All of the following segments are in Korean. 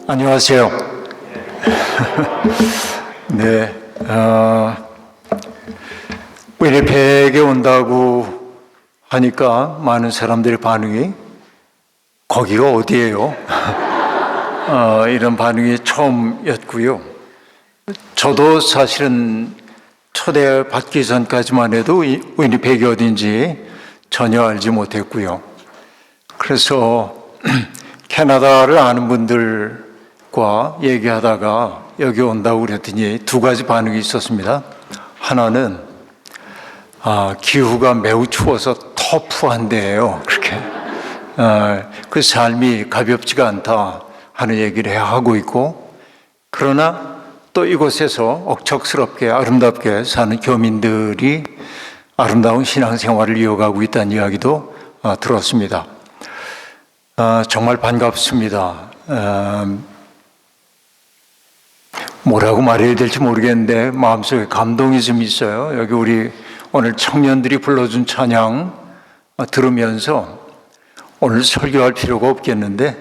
안녕하세요. 네, 위니펙에 온다고 하니까 많은 사람들의 반응이 거기가 어디예요? 이런 반응이 처음이었고요. 저도 사실은 초대받기 전까지만 해도 위니펙이 어딘지 전혀 알지 못했고요. 그래서 캐나다를 아는 분들과 얘기하다가 여기 온다고 그랬더니 두 가지 반응이 있었습니다. 하나는 기후가 매우 추워서 터프한데요. 그렇게 그 삶이 가볍지가 않다 하는 얘기를 하고 있고, 그러나 또 이곳에서 억척스럽게 아름답게 사는 교민들이 아름다운 신앙생활을 이어가고 있다는 이야기도 들었습니다. 정말 반갑습니다. 뭐라고 말해야 될지 모르겠는데 마음속에 감동이 좀 있어요. 여기 우리 오늘 청년들이 불러준 찬양 들으면서 오늘 설교할 필요가 없겠는데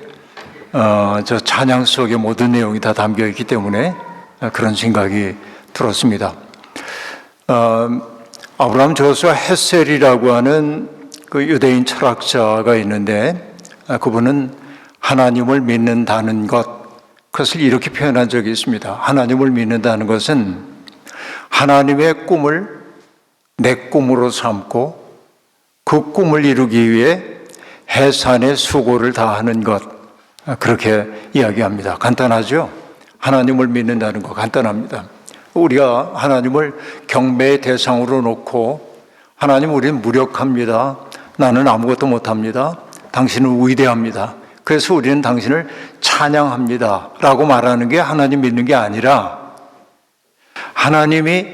저 찬양 속에 모든 내용이 다 담겨 있기 때문에 그런 생각이 들었습니다. 아브라함 저수와 헤셀이라고 하는 그 유대인 철학자가 있는데, 그분은 하나님을 믿는다는 것, 그것을 이렇게 표현한 적이 있습니다. 하나님을 믿는다는 것은 하나님의 꿈을 내 꿈으로 삼고 그 꿈을 이루기 위해 해산의 수고를 다하는 것, 그렇게 이야기합니다. 간단하죠? 하나님을 믿는다는 거 간단합니다. 우리가 하나님을 경배의 대상으로 놓고, 하나님 우리는 무력합니다. 나는 아무것도 못합니다. 당신은 위대합니다. 그래서 우리는 당신을 찬양합니다 라고 말하는 게 하나님 믿는 게 아니라, 하나님이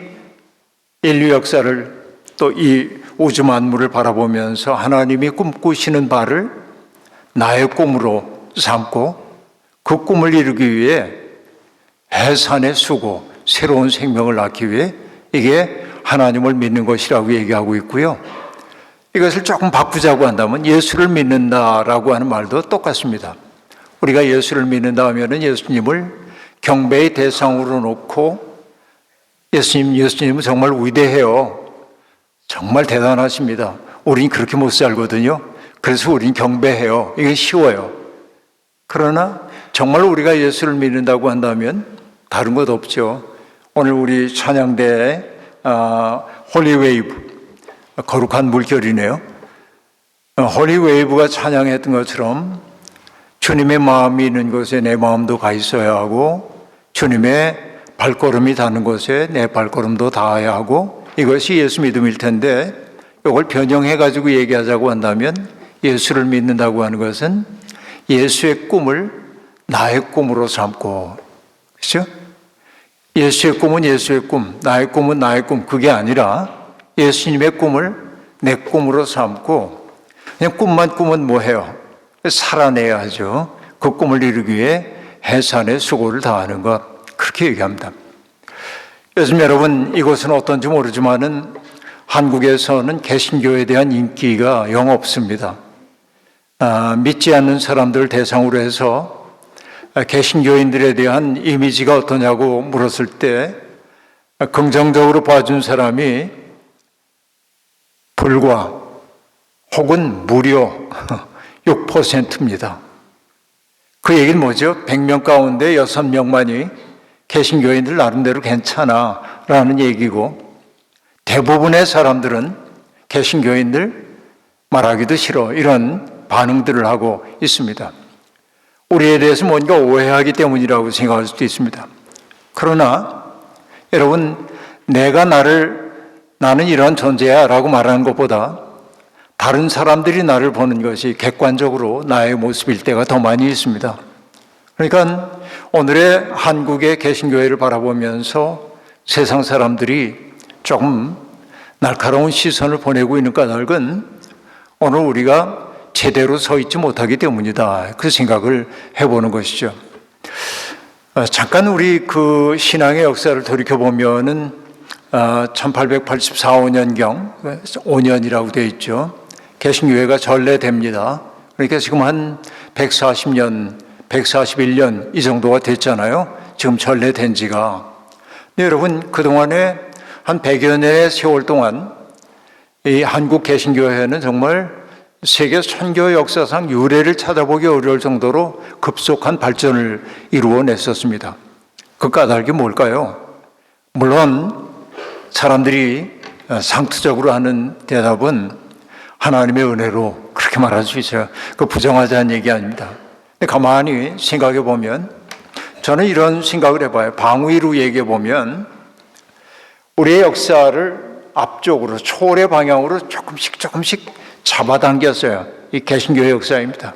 인류 역사를 또 이 우주 만물을 바라보면서 하나님이 꿈꾸시는 바를 나의 꿈으로 삼고 그 꿈을 이루기 위해 해산의 수고, 새로운 생명을 낳기 위해, 이게 하나님을 믿는 것이라고 얘기하고 있고요. 이것을 조금 바꾸자고 한다면 예수를 믿는다라고 하는 말도 똑같습니다. 우리가 예수를 믿는다 하면은 예수님을 경배의 대상으로 놓고, 예수님은 정말 위대해요. 정말 대단하십니다. 우린 그렇게 못 살거든요. 그래서 우린 경배해요. 이게 쉬워요. 그러나 정말 우리가 예수를 믿는다고 한다면 다른 것 없죠. 오늘 우리 찬양대에 홀리웨이브, 거룩한 물결이네요. 홀리웨이브가 찬양했던 것처럼 주님의 마음이 있는 곳에 내 마음도 가 있어야 하고, 주님의 발걸음이 닿는 곳에 내 발걸음도 닿아야 하고, 이것이 예수 믿음일 텐데, 이걸 변형해가지고 얘기하자고 한다면 예수를 믿는다고 하는 것은 예수의 꿈을 나의 꿈으로 삼고, 그렇죠? 예수의 꿈은 예수의 꿈, 나의 꿈은 나의 꿈, 그게 아니라 예수님의 꿈을 내 꿈으로 삼고, 그냥 꿈만 꾸면 뭐해요? 살아내야 하죠. 그 꿈을 이루기 위해 해산의 수고를 다하는 것, 그렇게 얘기합니다. 요즘 여러분, 이곳은 어떤지 모르지만은 한국에서는 개신교에 대한 인기가 영 없습니다. 믿지 않는 사람들을 대상으로 해서 개신교인들에 대한 이미지가 어떠냐고 물었을 때 긍정적으로 봐준 사람이 불과 혹은 무려 6%입니다. 그 얘기는 뭐죠? 100명 가운데 6명만이 개신교인들 나름대로 괜찮아 라는 얘기고, 대부분의 사람들은 개신교인들 말하기도 싫어, 이런 반응들을 하고 있습니다. 우리에 대해서 뭔가 오해하기 때문이라고 생각할 수도 있습니다. 그러나 여러분, 나는 이런 존재야 라고 말하는 것보다 다른 사람들이 나를 보는 것이 객관적으로 나의 모습일 때가 더 많이 있습니다. 그러니까 오늘의 한국의 개신교회를 바라보면서 세상 사람들이 조금 날카로운 시선을 보내고 있는 까닭은 오늘 우리가 제대로 서 있지 못하기 때문이다, 그 생각을 해보는 것이죠. 잠깐 우리 그 신앙의 역사를 돌이켜보면은 1884, 5년경, 5년이라고 되어 있죠. 개신교회가 전래됩니다. 그러니까 지금 한 140년, 141년 이 정도가 됐잖아요. 지금 전래된 지가. 네, 여러분, 그동안에 한 100여 년의 세월 동안 이 한국 개신교회는 정말 세계 선교 역사상 유례를 찾아보기 어려울 정도로 급속한 발전을 이루어냈었습니다. 그 까닭이 뭘까요? 물론 사람들이 상투적으로 하는 대답은 하나님의 은혜로 그렇게 말할 수 있어요. 그 부정하자는 얘기 아닙니다. 근데 가만히 생각해 보면 저는 이런 생각을 해봐요. 방위로 얘기해 보면 우리의 역사를 앞쪽으로 초월의 방향으로 조금씩 잡아당겼어요. 이 개신교의 역사입니다.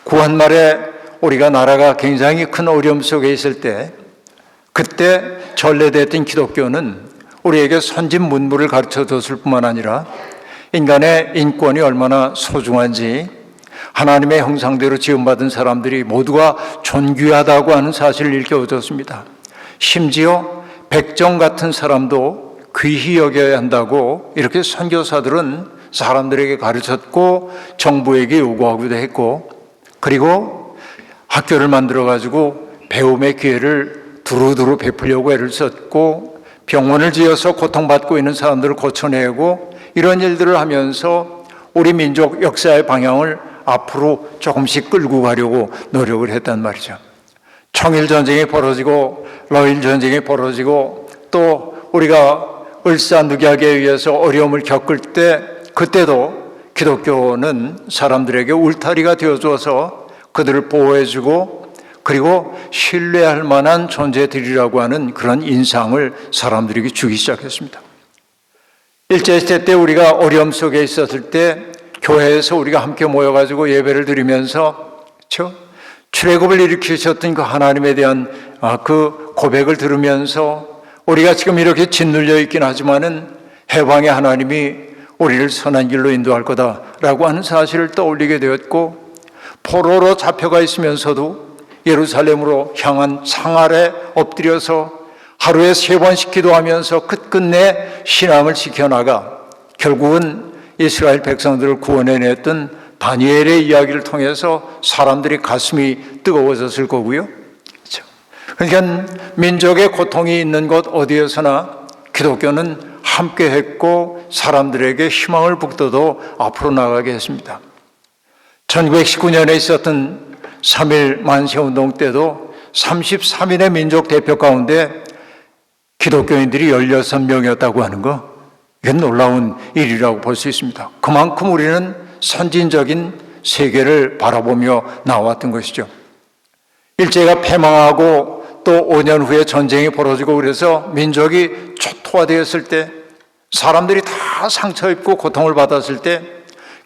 구한 말에 우리가 나라가 굉장히 큰 어려움 속에 있을 때 그때 전래됐던 기독교는 우리에게 선진 문물을 가르쳐 줬을 뿐만 아니라 인간의 인권이 얼마나 소중한지 하나님의 형상대로 지음받은 사람들이 모두가 존귀하다고 하는 사실을 일깨워줬습니다. 심지어 백정 같은 사람도 귀히 여겨야 한다고 이렇게 선교사들은 사람들에게 가르쳤고 정부에게 요구하기도 했고, 그리고 학교를 만들어가지고 배움의 기회를 두루두루 베풀려고 애를 썼고, 병원을 지어서 고통받고 있는 사람들을 고쳐내고, 이런 일들을 하면서 우리 민족 역사의 방향을 앞으로 조금씩 끌고 가려고 노력을 했단 말이죠. 청일전쟁이 벌어지고 러일전쟁이 벌어지고 또 우리가 을사늑약에 의해서 어려움을 겪을 때 그때도 기독교는 사람들에게 울타리가 되어줘서 그들을 보호해주고 그리고 신뢰할 만한 존재들이라고 하는 그런 인상을 사람들에게 주기 시작했습니다. 일제시대 때 우리가 어려움 속에 있었을 때 교회에서 우리가 함께 모여가지고 예배를 드리면서 그렇죠? 출애굽을 일으키셨던 그 하나님에 대한 그 고백을 들으면서 우리가 지금 이렇게 짓눌려 있긴 하지만은 해방의 하나님이 우리를 선한 길로 인도할 거다라고 하는 사실을 떠올리게 되었고, 포로로 잡혀가 있으면서도 예루살렘으로 향한 상 아래 엎드려서 하루에 3번씩 기도하면서 끝끝내 신앙을 지켜나가 결국은 이스라엘 백성들을 구원해냈던 다니엘의 이야기를 통해서 사람들이 가슴이 뜨거워졌을 거고요. 그렇죠? 그러니까 민족의 고통이 있는 곳 어디에서나 기독교는 함께했고 사람들에게 희망을 북돋워 앞으로 나가게 했습니다. 1919년에 있었던 3.1 만세운동 때도 33인의 민족 대표 가운데 기독교인들이 16명이었다고 하는 거, 이건 놀라운 일이라고 볼 수 있습니다. 그만큼 우리는 선진적인 세계를 바라보며 나왔던 것이죠. 일제가 패망하고 또 5년 후에 전쟁이 벌어지고 그래서 민족이 초토화되었을 때 사람들이 다 상처 입고 고통을 받았을 때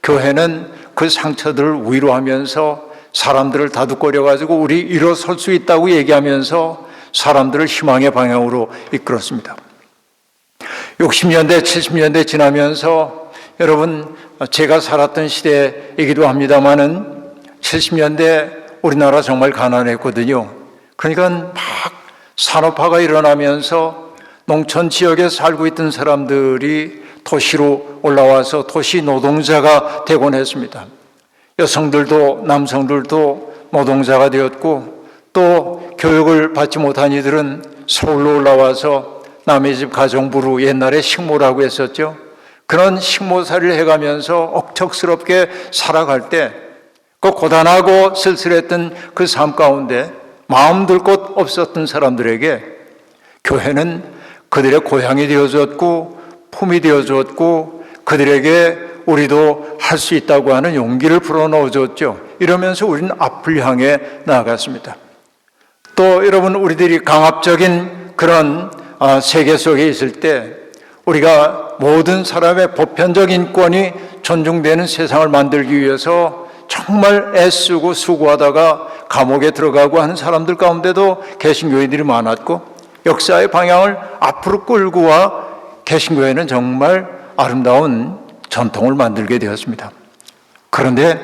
교회는 그 상처들을 위로하면서 사람들을 다독거려가지고 우리 일어설 수 있다고 얘기하면서 사람들을 희망의 방향으로 이끌었습니다. 60년대, 70년대 지나면서 여러분 제가 살았던 시대이기도 합니다마는 70년대 우리나라 정말 가난했거든요. 그러니까 막 산업화가 일어나면서 농촌 지역에 살고 있던 사람들이 도시로 올라와서 도시 노동자가 되곤 했습니다. 여성들도 남성들도 노동자가 되었고 또 교육을 받지 못한 이들은 서울로 올라와서 남의 집 가정부로 옛날에 식모라고 했었죠. 그런 식모살이를 해가면서 억척스럽게 살아갈 때 그 고단하고 쓸쓸했던 그 삶 가운데 마음 둘 곳 없었던 사람들에게 교회는 그들의 고향이 되어줬고 품이 되어줬고 그들에게 우리도 할 수 있다고 하는 용기를 불어넣어줬죠. 이러면서 우리는 앞을 향해 나아갔습니다. 또 여러분 우리들이 강압적인 그런 세계 속에 있을 때 우리가 모든 사람의 보편적 인권이 존중되는 세상을 만들기 위해서 정말 애쓰고 수고하다가 감옥에 들어가고 하는 사람들 가운데도 개신교인들이 많았고 역사의 방향을 앞으로 끌고 와 개신교회는 정말 아름다운 전통을 만들게 되었습니다. 그런데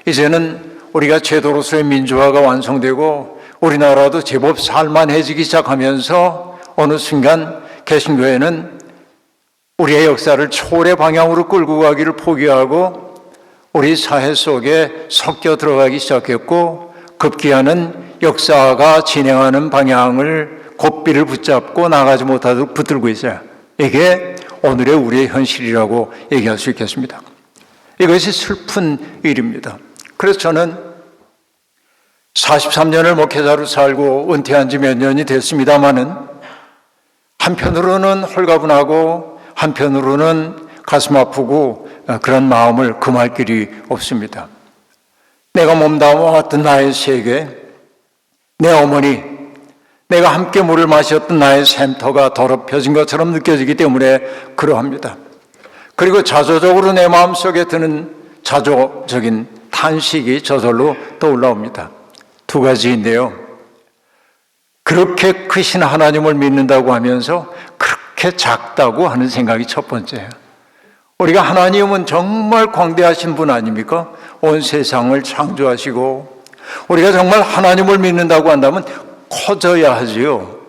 이제는 우리가 제도로서의 민주화가 완성되고 우리나라도 제법 살만해지기 시작하면서 어느 순간 개신교회는 우리의 역사를 초월의 방향으로 끌고 가기를 포기하고 우리 사회 속에 섞여 들어가기 시작했고 급기야는 역사가 진행하는 방향을 고삐를 붙잡고 나가지 못하도록 붙들고 있어요. 이게 오늘의 우리의 현실이라고 얘기할 수 있겠습니다. 이것이 슬픈 일입니다. 그래서 저는 43년을 목회자로 살고 은퇴한 지 몇 년이 됐습니다마는 한편으로는 홀가분하고 한편으로는 가슴 아프고 그런 마음을 금할 길이 없습니다. 내가 몸담아왔던 나의 세계, 내 어머니, 내가 함께 물을 마셨던 나의 샘터가 더럽혀진 것처럼 느껴지기 때문에 그러합니다. 그리고 자조적으로 내 마음속에 드는 자조적인 탄식이 저절로 떠올라옵니다. 두 가지인데요. 그렇게 크신 하나님을 믿는다고 하면서 그렇게 작다고 하는 생각이 첫 번째예요. 우리가 하나님은 정말 광대하신 분 아닙니까? 온 세상을 창조하시고 우리가 정말 하나님을 믿는다고 한다면 커져야 하지요.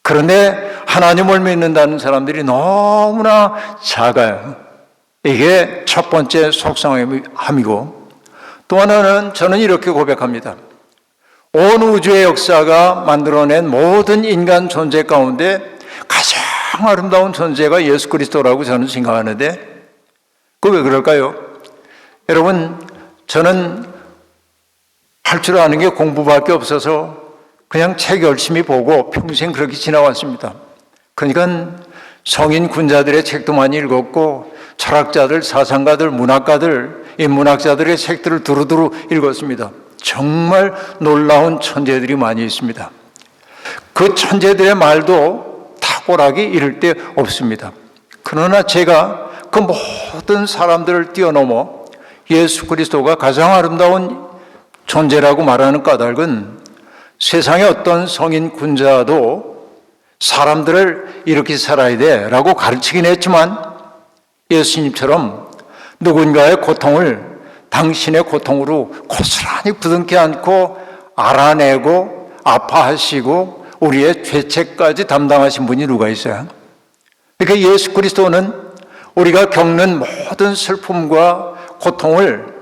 그런데 하나님을 믿는다는 사람들이 너무나 작아요. 이게 첫 번째 속상함이고, 또 하나는 저는 이렇게 고백합니다. 온 우주의 역사가 만들어낸 모든 인간 존재 가운데 가장 아름다운 존재가 예수 그리스도라고 저는 생각하는데, 그 왜 그럴까요? 여러분, 저는 할 줄 아는 게 공부밖에 없어서 그냥 책 열심히 보고 평생 그렇게 지나왔습니다. 그러니까 성인 군자들의 책도 많이 읽었고 철학자들, 사상가들, 문학가들, 인문학자들의 책들을 두루두루 읽었습니다. 정말 놀라운 천재들이 많이 있습니다. 그 천재들의 말도 탁월하기 이를 데 없습니다. 그러나 제가 그 모든 사람들을 뛰어넘어 예수 그리스도가 가장 아름다운 존재라고 말하는 까닭은 세상의 어떤 성인 군자도 사람들을 이렇게 살아야 돼 라고 가르치긴 했지만 예수님처럼 누군가의 고통을 당신의 고통으로 고스란히 부둥켜 안고 알아내고 아파하시고 우리의 죄책까지 담당하신 분이 누가 있어요? 그러니까 예수 그리스도는 우리가 겪는 모든 슬픔과 고통을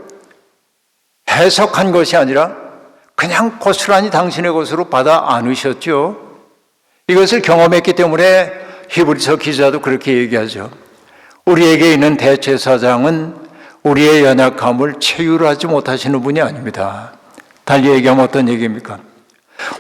해석한 것이 아니라 그냥 고스란히 당신의 것으로 받아 안으셨죠. 이것을 경험했기 때문에 히브리서 기자도 그렇게 얘기하죠. 우리에게 있는 대제사장은 우리의 연약함을 체휼하지 못하시는 분이 아닙니다. 달리 얘기하면 어떤 얘기입니까?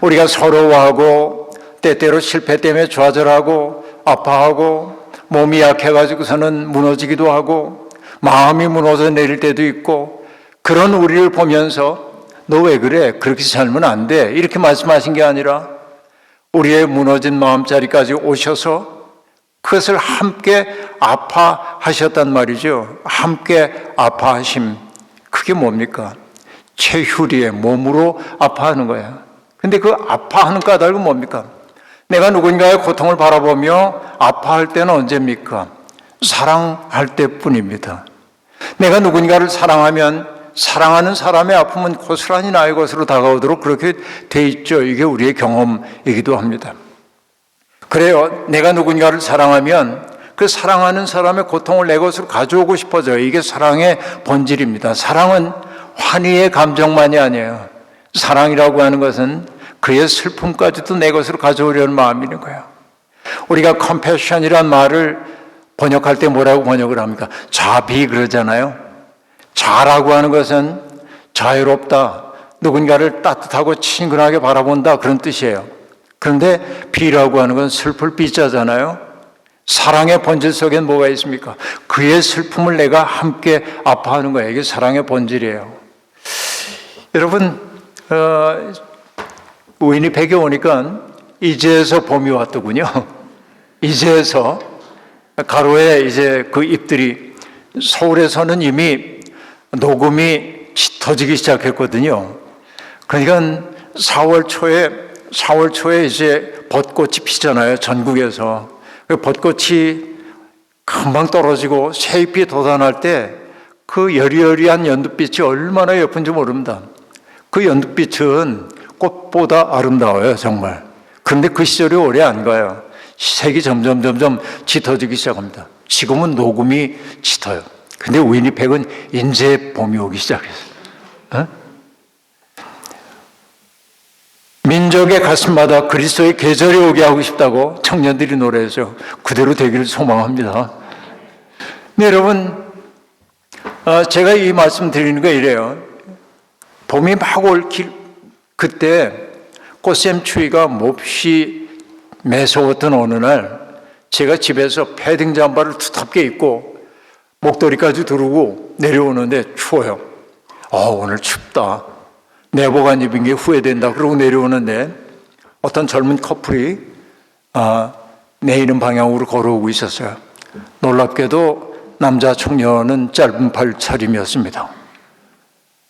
우리가 서러워하고 때때로 실패 때문에 좌절하고 아파하고 몸이 약해가지고서는 무너지기도 하고 마음이 무너져 내릴 때도 있고 그런 우리를 보면서 너 왜 그래? 그렇게 살면 안 돼. 이렇게 말씀하신 게 아니라 우리의 무너진 마음자리까지 오셔서 그것을 함께 아파하셨단 말이죠. 함께 아파하심. 그게 뭡니까? 체휼이의 몸으로 아파하는 거예요. 근데 그 아파하는 까닭은 뭡니까? 내가 누군가의 고통을 바라보며 아파할 때는 언제입니까? 사랑할 때뿐입니다. 내가 누군가를 사랑하면 사랑하는 사람의 아픔은 고스란히 나의 것으로 다가오도록 그렇게 돼 있죠. 이게 우리의 경험이기도 합니다. 그래요. 내가 누군가를 사랑하면 그 사랑하는 사람의 고통을 내 것으로 가져오고 싶어져요. 이게 사랑의 본질입니다. 사랑은 환희의 감정만이 아니에요. 사랑이라고 하는 것은 그의 슬픔까지도 내 것으로 가져오려는 마음이 있는 거예요. 우리가 compassion이란 말을 번역할 때 뭐라고 번역을 합니까? 자비 그러잖아요. 자라고 하는 것은 자유롭다, 누군가를 따뜻하고 친근하게 바라본다 그런 뜻이에요. 그런데 비라고 하는 건 슬플 비자잖아요. 사랑의 본질 속엔 뭐가 있습니까? 그의 슬픔을 내가 함께 아파하는 거예요. 이게 사랑의 본질이에요. 여러분, 위니펙에 오니까 이제서 봄이 왔더군요. 이제서 가로에 이제 그 잎들이, 서울에서는 이미 녹음이 짙어지기 시작했거든요. 그러니까 4월 초에 이제 벚꽃이 피잖아요. 전국에서. 벚꽃이 금방 떨어지고 새잎이 돋아날 때 그 여리여리한 연두빛이 얼마나 예쁜지 모릅니다. 그 연두빛은 꽃보다 아름다워요, 정말. 그런데 그 시절이 오래 안 가요. 색이 점점 짙어지기 시작합니다. 지금은 녹음이 짙어요. 근데 위니펙은 이제 봄이 오기 시작했어요. 민족의 가슴마다 그리스도의 계절이 오게 하고 싶다고 청년들이 노래해서 그대로 되기를 소망합니다. 네, 여러분, 제가 이 말씀 드리는 거 이래요. 봄이 막 올 그때 꽃샘 추위가 몹시 매서웠던 어느 날 제가 집에서 패딩 잠바를 두텁게 입고 목도리까지 두르고 내려오는데 추워요. 오늘 춥다. 내복 안 입은 게 후회된다. 그러고 내려오는데 어떤 젊은 커플이 내리는 방향으로 걸어오고 있었어요. 놀랍게도 남자 청년은 짧은 팔 차림이었습니다.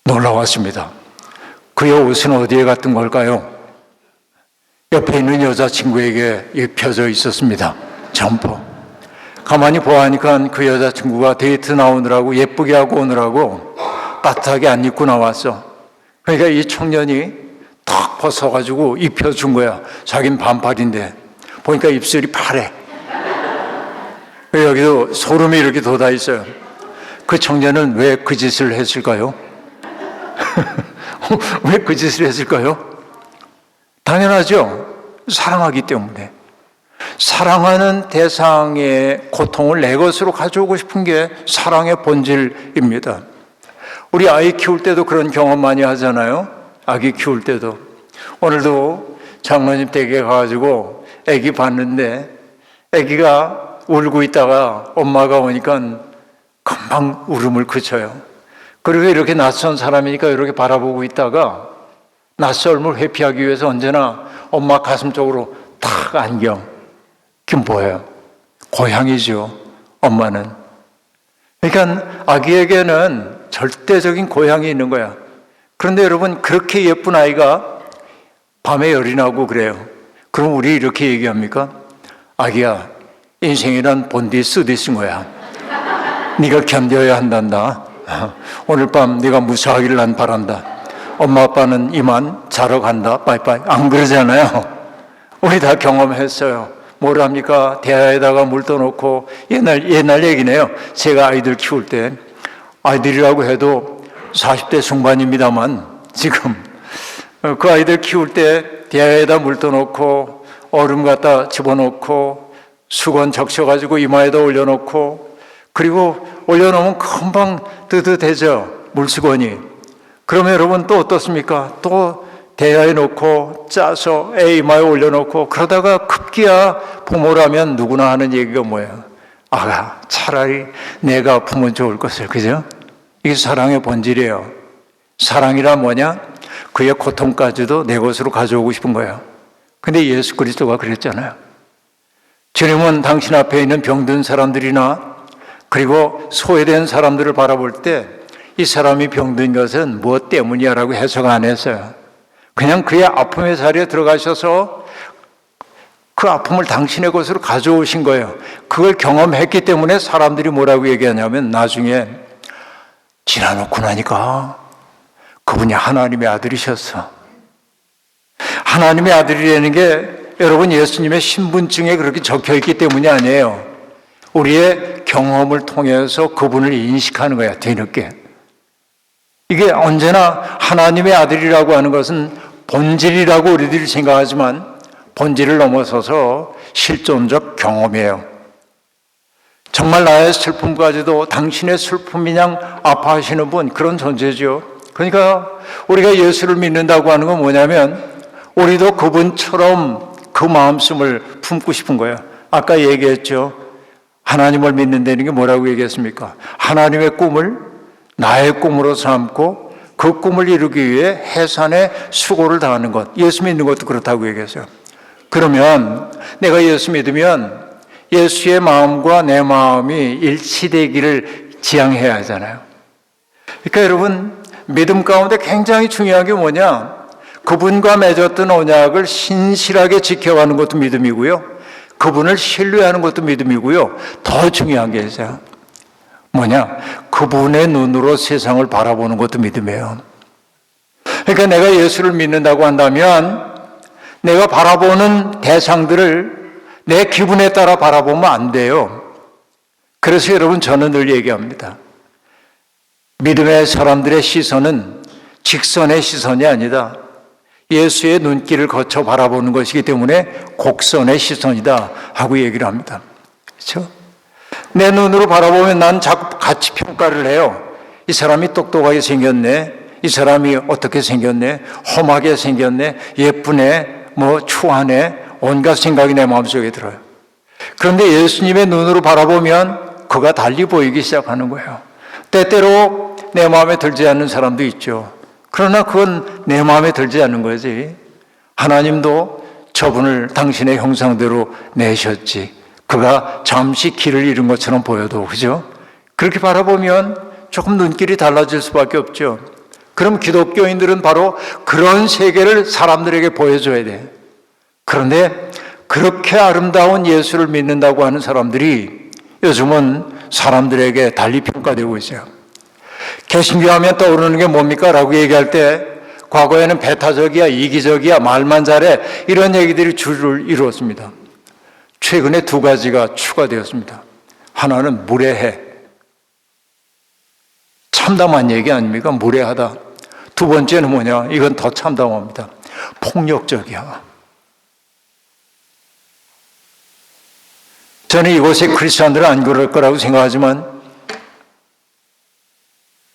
놀라웠습니다. 그의 옷은 어디에 갔던 걸까요? 옆에 있는 여자친구에게 입혀져 있었습니다. 점퍼. 가만히 보아하니까 그 여자친구가 데이트 나오느라고 예쁘게 하고 오느라고 따뜻하게 안 입고 나왔어. 그러니까 이 청년이 탁 벗어가지고 입혀준 거야. 자긴 반팔인데 보니까 입술이 파래. 여기도 소름이 이렇게 돋아 있어요. 그 청년은 왜 그 짓을 했을까요? 왜 그 짓을 했을까요? 당연하죠. 사랑하기 때문에. 사랑하는 대상의 고통을 내 것으로 가져오고 싶은 게 사랑의 본질입니다. 우리 아이 키울 때도 그런 경험 많이 하잖아요. 아기 키울 때도. 오늘도 장로님 댁에 가가지고 아기 봤는데 아기가 울고 있다가 엄마가 오니까 금방 울음을 그쳐요. 그리고 이렇게 낯선 사람이니까 이렇게 바라보고 있다가 낯설음을 회피하기 위해서 언제나 엄마 가슴 쪽으로 탁 안겨. 그게 뭐예요? 고향이죠. 엄마는. 그러니까 아기에게는 절대적인 고향이 있는 거야. 그런데 여러분, 그렇게 예쁜 아이가 밤에 열이 나고 그래요. 그럼 우리 이렇게 얘기합니까? 아기야, 인생이란 본디 쓰디쓴 거야. 네가 견뎌야 한단다. 오늘 밤 네가 무사하기를 난 바란다. 엄마 아빠는 이만 자러 간다. 빠이빠이. 안 그러잖아요. 우리 다 경험했어요. 뭘 합니까? 대야에다가 물 떠놓고 옛날 얘기네요. 제가 아이들 키울 때 아이들이라고 해도 40대 중반입니다만 지금 그 아이들 키울 때 대야에다 물 떠놓고 얼음 갖다 집어넣고 수건 적셔가지고 이마에다 올려놓고 그리고 올려놓으면 금방 뜨뜻해져 물수건이. 그러면 여러분 또 어떻습니까? 또 대야에 놓고 짜서 애 이마에 올려놓고 그러다가 급기야 부모라면 누구나 하는 얘기가 뭐예요? 아가 차라리 내가 아프면 좋을 것을. 그죠? 이게 사랑의 본질이에요. 사랑이란 뭐냐? 그의 고통까지도 내 것으로 가져오고 싶은 거예요. 근데 예수 그리스도가 그랬잖아요. 주님은 당신 앞에 있는 병든 사람들이나 그리고 소외된 사람들을 바라볼 때 이 사람이 병든 것은 무엇 때문이야 라고 해석 안 했어요. 그냥 그의 아픔의 자리에 들어가셔서 그 아픔을 당신의 것으로 가져오신 거예요. 그걸 경험했기 때문에 사람들이 뭐라고 얘기하냐면 나중에 지나놓고 나니까 그분이 하나님의 아들이셨어. 하나님의 아들이라는 게 여러분 예수님의 신분증에 그렇게 적혀있기 때문이 아니에요. 우리의 경험을 통해서 그분을 인식하는 거야, 뒤늦게. 이게 언제나 하나님의 아들이라고 하는 것은 본질이라고 우리들이 생각하지만 본질을 넘어서서 실존적 경험이에요. 정말 나의 슬픔까지도 당신의 슬픔이냥 아파하시는 분, 그런 존재죠. 그러니까 우리가 예수를 믿는다고 하는 건 뭐냐면 우리도 그분처럼 그 마음씀을 품고 싶은 거예요. 아까 얘기했죠. 하나님을 믿는다는 게 뭐라고 얘기했습니까? 하나님의 꿈을 나의 꿈으로 삼고 그 꿈을 이루기 위해 해산의 수고를 다하는 것. 예수 믿는 것도 그렇다고 얘기했어요. 그러면 내가 예수 믿으면 예수의 마음과 내 마음이 일치되기를 지향해야 하잖아요. 그러니까 여러분, 믿음 가운데 굉장히 중요한 게 뭐냐? 그분과 맺었던 언약을 신실하게 지켜가는 것도 믿음이고요. 그분을 신뢰하는 것도 믿음이고요. 더 중요한 게 있어요. 뭐냐? 그분의 눈으로 세상을 바라보는 것도 믿음이에요. 그러니까 내가 예수를 믿는다고 한다면 내가 바라보는 대상들을 내 기분에 따라 바라보면 안 돼요. 그래서 여러분 저는 늘 얘기합니다. 믿음의 사람들의 시선은 직선의 시선이 아니다. 예수의 눈길을 거쳐 바라보는 것이기 때문에 곡선의 시선이다 하고 얘기를 합니다. 그렇죠? 내 눈으로 바라보면 난 자꾸 가치 평가를 해요. 이 사람이 똑똑하게 생겼네. 이 사람이 어떻게 생겼네. 험하게 생겼네. 예쁘네. 추하네. 온갖 생각이 내 마음속에 들어요. 그런데 예수님의 눈으로 바라보면 그가 달리 보이기 시작하는 거예요. 때때로 내 마음에 들지 않는 사람도 있죠. 그러나 그건 내 마음에 들지 않는 거지. 하나님도 저분을 당신의 형상대로 내셨지. 그가 잠시 길을 잃은 것처럼 보여도, 그죠? 그렇게 바라보면 조금 눈길이 달라질 수밖에 없죠. 그럼 기독교인들은 바로 그런 세계를 사람들에게 보여줘야 돼. 그런데 그렇게 아름다운 예수를 믿는다고 하는 사람들이 요즘은 사람들에게 달리 평가되고 있어요. 개신교하면 떠오르는 게 뭡니까? 라고 얘기할 때 과거에는 배타적이야, 이기적이야, 말만 잘해 이런 얘기들이 주를 이루었습니다. 최근에 두 가지가 추가되었습니다. 하나는 무례해. 참담한 얘기 아닙니까? 무례하다. 두 번째는 뭐냐? 이건 더 참담합니다. 폭력적이야. 저는 이곳의 크리스찬들은 안 그럴 거라고 생각하지만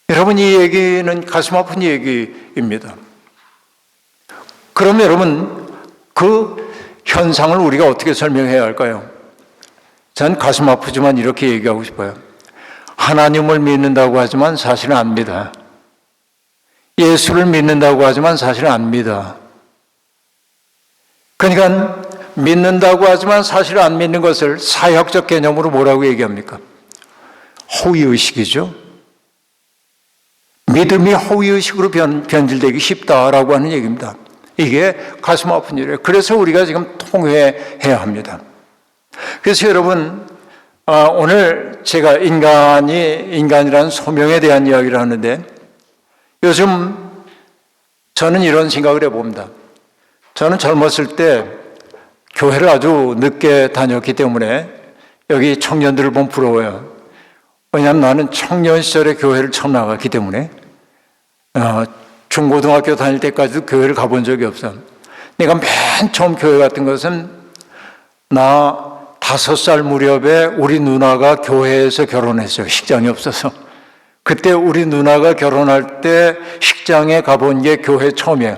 여러분, 이 얘기는 가슴 아픈 얘기입니다. 그럼 여러분, 그 현상을 우리가 어떻게 설명해야 할까요? 전 가슴 아프지만 이렇게 얘기하고 싶어요. 하나님을 믿는다고 하지만 사실은 안 믿어요. 예수를 믿는다고 하지만 사실은 안 믿어. 그러니까 믿는다고 하지만 사실은 안 믿는 것을 사역적 개념으로 뭐라고 얘기합니까? 허위의식이죠. 믿음이 허위의식으로 변질되기 쉽다라고 하는 얘기입니다. 이게 가슴 아픈 일이에요. 그래서 우리가 지금 통회해야 합니다. 그래서 여러분, 오늘 제가 인간이라는 소명에 대한 이야기를 하는데 요즘 저는 이런 생각을 해봅니다. 저는 젊었을 때 교회를 아주 늦게 다녔기 때문에 여기 청년들을 보면 부러워요. 왜냐하면 나는 청년 시절에 교회를 처음 나갔기 때문에 중고등학교 다닐 때까지도 교회를 가본 적이 없어. 내가 맨 처음 교회 갔던 것은 나 5살 무렵에 우리 누나가 교회에서 결혼했어요. 식장이 없어서. 그때 우리 누나가 결혼할 때 식장에 가본 게 교회 처음이에요.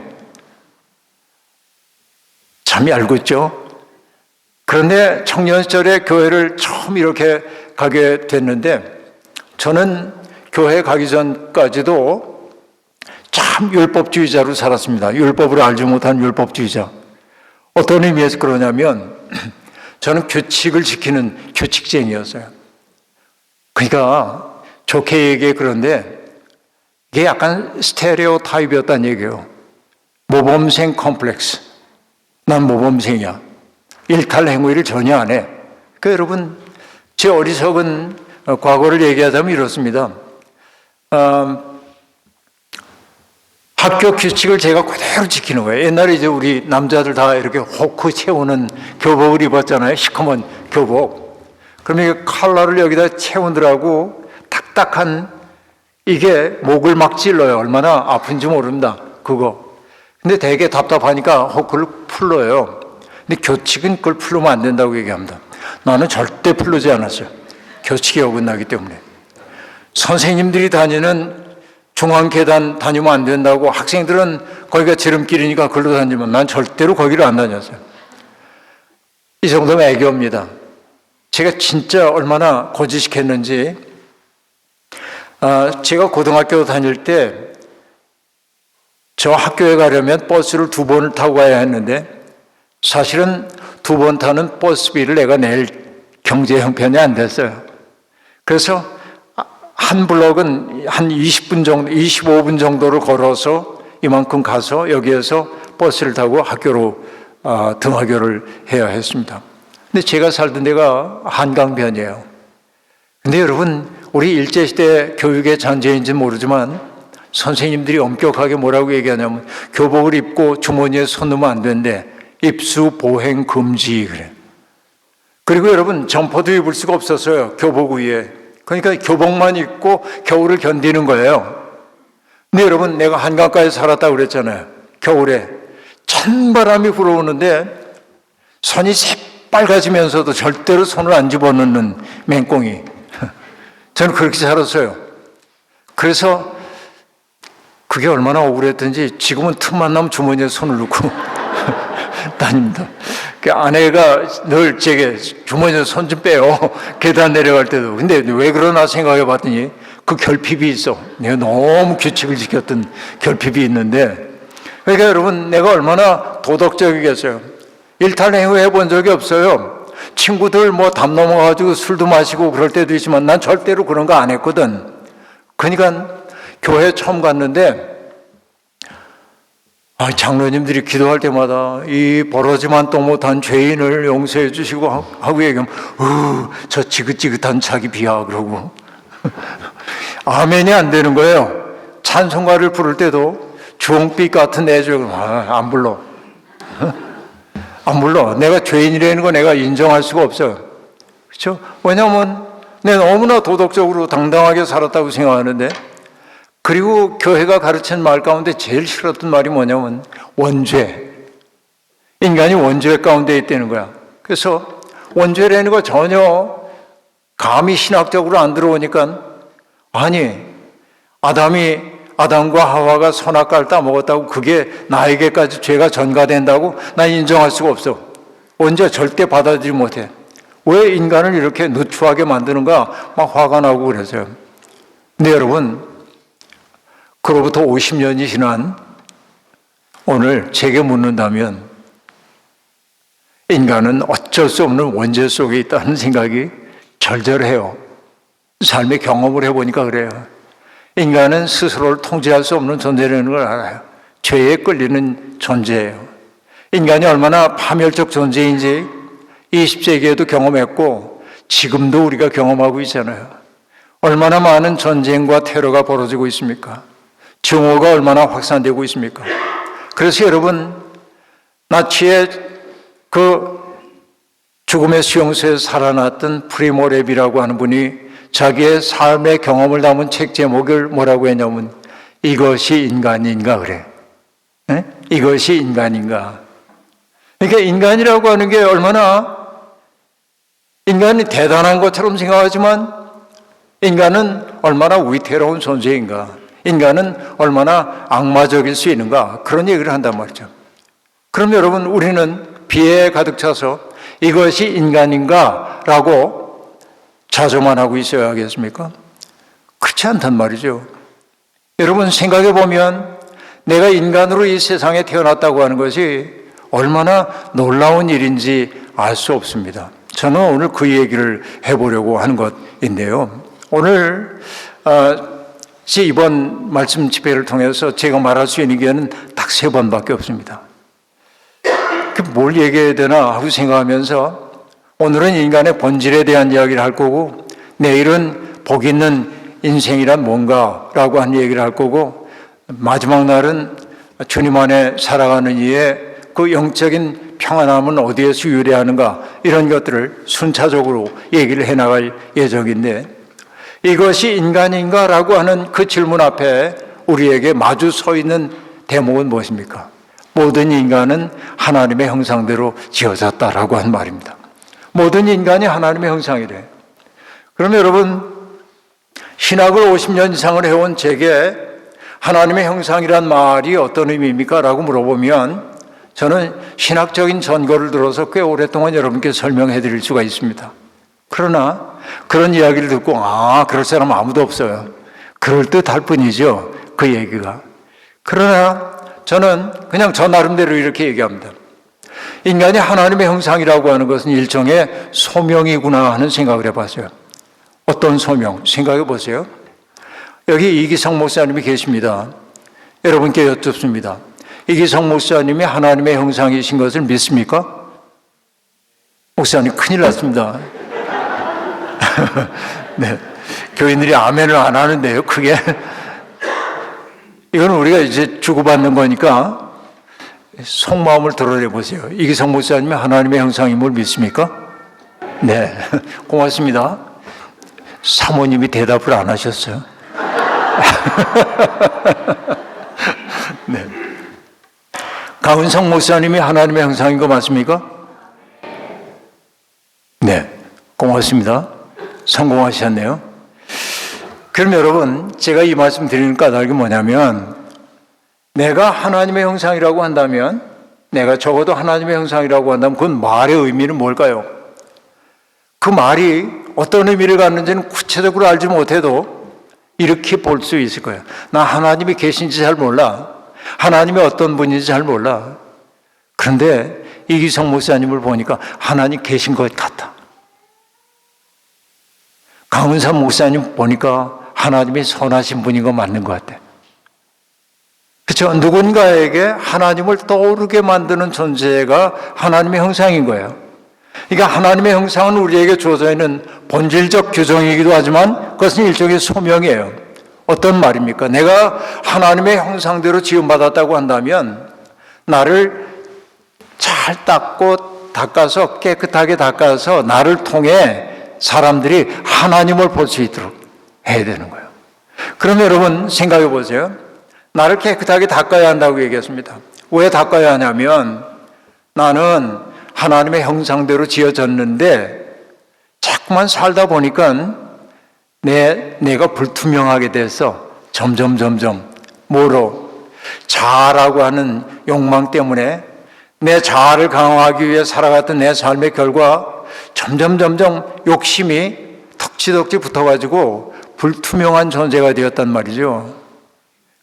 참 얄궂죠? 그런데 청년 시절에 교회를 처음 이렇게 가게 됐는데 저는 교회 가기 전까지도 참 율법주의자로 살았습니다. 율법을 알지 못한 율법주의자. 어떤 의미에서 그러냐면 저는 규칙을 지키는 규칙쟁이였어요. 그러니까 좋게 얘기해 그런데 이게 약간 스테레오 타입이었다는 얘기예요. 모범생 컴플렉스. 난 모범생이야. 일탈 행위를 전혀 안 해. 그러니까 여러분, 제 어리석은 과거를 얘기하자면 이렇습니다. 학교 규칙을 제가 그대로 지키는 거예요. 옛날에 이제 우리 남자들 다 이렇게 호크 채우는 교복을 입었잖아요. 시커먼 교복. 그러면 이 칼라를 여기다 채우느라고 딱딱한 이게 목을 막 찔러요. 얼마나 아픈지 모릅니다. 그거. 근데 되게 답답하니까 호크를 풀러요. 근데 규칙은 그걸 풀면 안 된다고 얘기합니다. 나는 절대 풀르지 않았어요. 규칙이 어긋나기 때문에. 선생님들이 다니는 중앙계단 다니면 안 된다고 학생들은 거기가 지름길이니까 걸로 다니면 난 절대로 거기를 안 다녔어요. 이 정도면 애교입니다. 제가 진짜 얼마나 거짓했는지 제가 고등학교 다닐 때 저 학교에 가려면 버스를 2번을 타고 가야 했는데 사실은 2번 타는 버스비를 내가 낼 경제 형편이 안 됐어요. 그래서 한 블럭은 한 20분 정도, 25분 정도를 걸어서 이만큼 가서 여기에서 버스를 타고 학교로 등하교를 해야 했습니다. 근데 제가 살던 데가 한강변이에요. 근데 여러분, 우리 일제시대 교육의 잔재인지는 모르지만 선생님들이 엄격하게 뭐라고 얘기하냐면 교복을 입고 주머니에 손 넣으면 안 된대. 입수 보행 금지 그래. 그리고 여러분, 점퍼도 입을 수가 없었어요. 교복 위에. 그러니까 교복만 입고 겨울을 견디는 거예요. 근데 여러분, 내가 한강가에 살았다고 그랬잖아요. 겨울에 찬바람이 불어오는데 손이 새빨개지면서도 절대로 손을 안 집어넣는 맹꽁이. 저는 그렇게 살았어요. 그래서 그게 얼마나 억울했던지 지금은 틈만 나면 주머니에 손을 넣고 다닙니다. 그 아내가 늘 제게 주머니에 손 좀 빼요. 계단 내려갈 때도. 근데 왜 그러나 생각해 봤더니 그 결핍이 있어. 내가 너무 규칙을 지켰던 결핍이 있는데, 그러니까 여러분, 내가 얼마나 도덕적이겠어요. 일탈행위 해본 적이 없어요. 친구들 뭐 담 넘어가지고 술도 마시고 그럴 때도 있지만 난 절대로 그런 거 안 했거든. 그러니까 교회 처음 갔는데 장로님들이 기도할 때마다 이 벌어지만 또 못한 죄인을 용서해 주시고 하고 얘기하면 저 지긋지긋한 자기 비하 그러고 아멘이 안 되는 거예요. 찬송가를 부를 때도 주홍빛 같은 애절 안 불러. 안 불러. 내가 죄인이라는 거 내가 인정할 수가 없어요. 그렇죠? 왜냐하면 내가 너무나 도덕적으로 당당하게 살았다고 생각하는데, 그리고 교회가 가르친 말 가운데 제일 싫었던 말이 뭐냐면 원죄. 인간이 원죄 가운데 있다는 거야. 그래서 원죄라는 거 전혀 감히 신학적으로 안 들어오니까, 아니 아담과 하와가 선악과를 따먹었다고 그게 나에게까지 죄가 전가된다고 난 인정할 수가 없어. 원죄 절대 받아들이지 못해. 왜 인간을 이렇게 누추하게 만드는가 막 화가 나고 그래서요. 근데 여러분, 그로부터 50년이 지난 오늘 제게 묻는다면 인간은 어쩔 수 없는 원죄 속에 있다는 생각이 절절해요. 삶의 경험을 해보니까 그래요. 인간은 스스로를 통제할 수 없는 존재라는 걸 알아요. 죄에 끌리는 존재예요. 인간이 얼마나 파멸적 존재인지 20세기에도 경험했고 지금도 우리가 경험하고 있잖아요. 얼마나 많은 전쟁과 테러가 벌어지고 있습니까? 증오가 얼마나 확산되고 있습니까? 그래서 여러분, 나치의 그 죽음의 수용소에서 살아났던 프리모 레비라고 하는 분이 자기의 삶의 경험을 담은 책 제목을 뭐라고 했냐면 이것이 인간인가 그래. 네? 이것이 인간인가. 그러니까 인간이라고 하는 게 얼마나 인간이 대단한 것처럼 생각하지만 인간은 얼마나 위태로운 존재인가. 인간은 얼마나 악마적일 수 있는가. 그런 얘기를 한단 말이죠. 그럼 여러분, 우리는 비애에 가득 차서 이것이 인간인가 라고 자조만 하고 있어야 하겠습니까? 그렇지 않단 말이죠. 여러분, 생각해 보면 내가 인간으로 이 세상에 태어났다고 하는 것이 얼마나 놀라운 일인지 알 수 없습니다. 저는 오늘 그 얘기를 해보려고 하는 것인데요. 오늘 이번 말씀 집회를 통해서 제가 말할 수 있는 기회는 딱 3번밖에 없습니다. 뭘 얘기해야 되나 하고 생각하면서 오늘은 인간의 본질에 대한 이야기를 할 거고, 내일은 복 있는 인생이란 뭔가라고 하는 얘기를 할 거고, 마지막 날은 주님 안에 살아가는 이의 그 영적인 평안함은 어디에서 유래하는가, 이런 것들을 순차적으로 얘기를 해나갈 예정인데, 이것이 인간인가라고 하는 그 질문 앞에 우리에게 마주 서 있는 대목은 무엇입니까? 모든 인간은 하나님의 형상대로 지어졌다라고 한 말입니다. 모든 인간이 하나님의 형상이래. 그러면 여러분, 신학을 50년 이상을 해온 제게 하나님의 형상이란 말이 어떤 의미입니까? 라고 물어보면 저는 신학적인 전거를 들어서 꽤 오랫동안 여러분께 설명해 드릴 수가 있습니다. 그러나 그런 이야기를 듣고 그럴 사람 아무도 없어요. 그럴듯할 뿐이죠, 그 얘기가. 그러나 저는 그냥 저 나름대로 이렇게 얘기합니다. 인간이 하나님의 형상이라고 하는 것은 일종의 소명이구나 하는 생각을 해봤어요. 어떤 소명? 생각해 보세요. 여기 이기성 목사님이 계십니다. 여러분께 여쭙습니다. 이기성 목사님이 하나님의 형상이신 것을 믿습니까? 목사님, 큰일 났습니다. 네, 교인들이 아멘을 안 하는데요, 크게. 이건 우리가 이제 주고받는 거니까 속마음을 드러내 보세요. 이기성 목사님이 하나님의 형상임을 믿습니까? 네, 고맙습니다. 사모님이 대답을 안 하셨어요. 네. 강은성 목사님이 하나님의 형상인 거 맞습니까? 네, 고맙습니다. 성공하셨네요. 그럼 여러분, 제가 이 말씀 드리는 까닭이 뭐냐면, 내가 하나님의 형상이라고 한다면, 내가 적어도 하나님의 형상이라고 한다면 그건 말의 의미는 뭘까요? 그 말이 어떤 의미를 갖는지는 구체적으로 알지 못해도 이렇게 볼 수 있을 거예요. 나 하나님이 계신지 잘 몰라. 하나님이 어떤 분인지 잘 몰라. 그런데 이기성 목사님을 보니까 하나님 계신 것 같아. 강은삼 목사님 보니까 하나님이 선하신 분인 거 맞는 것 같아. 그렇죠? 누군가에게 하나님을 떠오르게 만드는 존재가 하나님의 형상인 거예요. 그러니까 하나님의 형상은 우리에게 주어져 있는 본질적 규정이기도 하지만 그것은 일종의 소명이에요. 어떤 말입니까? 내가 하나님의 형상대로 지음받았다고 한다면 나를 잘 닦고 닦아서 깨끗하게 닦아서 나를 통해 사람들이 하나님을 볼 수 있도록 해야 되는 거예요. 그럼 여러분 생각해 보세요. 나를 깨끗하게 닦아야 한다고 얘기했습니다. 왜 닦아야 하냐면 나는 하나님의 형상대로 지어졌는데 자꾸만 살다 보니까 내가 불투명하게 돼서 점점 뭐로 자아라고 하는 욕망 때문에 내 자아를 강화하기 위해 살아갔던 내 삶의 결과 점점 욕심이 덕지덕지 붙어가지고 불투명한 존재가 되었단 말이죠.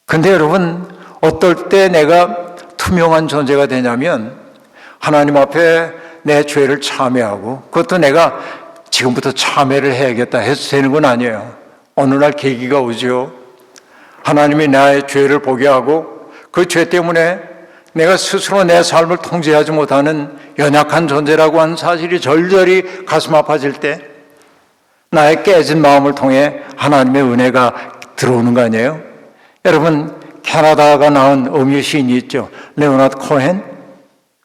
근데 여러분, 어떨 때 내가 투명한 존재가 되냐면 하나님 앞에 내 죄를 참회하고 그것도 내가 지금부터 참회를 해야겠다 해서 되는 건 아니에요. 어느 날 계기가 오죠. 하나님이 나의 죄를 보게 하고 그 죄 때문에 내가 스스로 내 삶을 통제하지 못하는 연약한 존재라고 하는 사실이 절절히 가슴 아파질 때 나의 깨진 마음을 통해 하나님의 은혜가 들어오는 거 아니에요? 여러분, 캐나다가 나온 음유 시인이 있죠. 레오나드 코헨.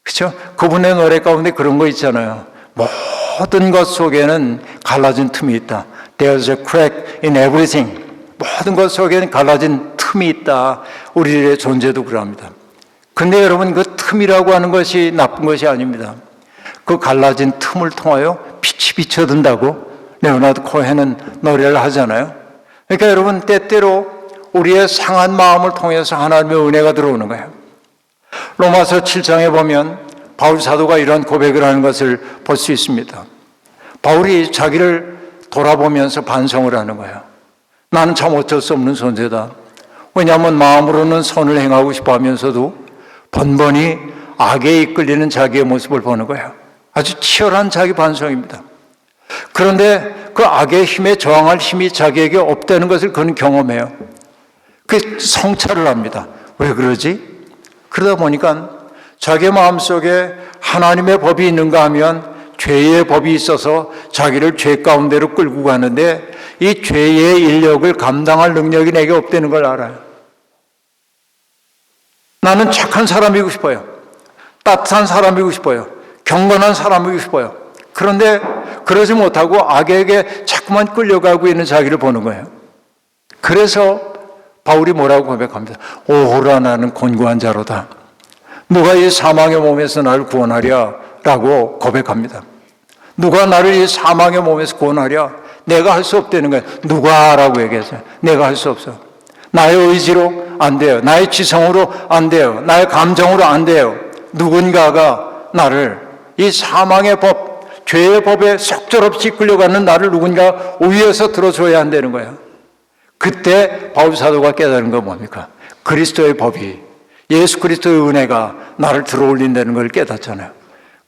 그렇죠? 그분의 노래 가운데 그런 거 있잖아요. 모든 것 속에는 갈라진 틈이 있다. There's a crack in everything. 모든 것 속에는 갈라진 틈이 있다. 우리의 존재도 그럽니다. 근데 여러분, 그 틈이라고 하는 것이 나쁜 것이 아닙니다. 그 갈라진 틈을 통하여 빛이 비춰든다고 레오나드 코헨은 노래를 하잖아요. 그러니까 여러분, 때때로 우리의 상한 마음을 통해서 하나님의 은혜가 들어오는 거예요. 로마서 7장에 보면 바울 사도가 이런 고백을 하는 것을 볼 수 있습니다. 바울이 자기를 돌아보면서 반성을 하는 거예요. 나는 참 어쩔 수 없는 존재다. 왜냐하면 마음으로는 선을 행하고 싶어 하면서도 번번이 악에 이끌리는 자기의 모습을 보는 거예요. 아주 치열한 자기 반성입니다. 그런데 그 악의 힘에 저항할 힘이 자기에게 없다는 것을 그는 경험해요. 그 성찰을 합니다. 왜 그러지? 그러다 보니까 자기 마음속에 하나님의 법이 있는가 하면 죄의 법이 있어서 자기를 죄 가운데로 끌고 가는데 이 죄의 인력을 감당할 능력이 내게 없다는 걸 알아요. 나는 착한 사람이고 싶어요. 따뜻한 사람이고 싶어요. 경건한 사람이고 싶어요. 그런데 그러지 못하고 악에게 자꾸만 끌려가고 있는 자기를 보는 거예요. 그래서 바울이 뭐라고 고백합니다. 오호라 나는 곤고한 자로다. 누가 이 사망의 몸에서 나를 구원하랴? 라고 고백합니다. 누가 나를 이 사망의 몸에서 구원하랴? 내가 할 수 없다는 거예요. 누가? 라고 얘기했어요. 내가 할 수 없어. 나의 의지로 안 돼요. 나의 지성으로 안 돼요. 나의 감정으로 안 돼요. 누군가가 나를 이 사망의 법, 죄의 법에 속절없이 끌려가는 나를 누군가 위에서 들어줘야 한다는 거예요. 그때 바울 사도가 깨달은 건 뭡니까? 그리스도의 법이, 예수 그리스도의 은혜가 나를 들어올린다는 걸 깨닫잖아요.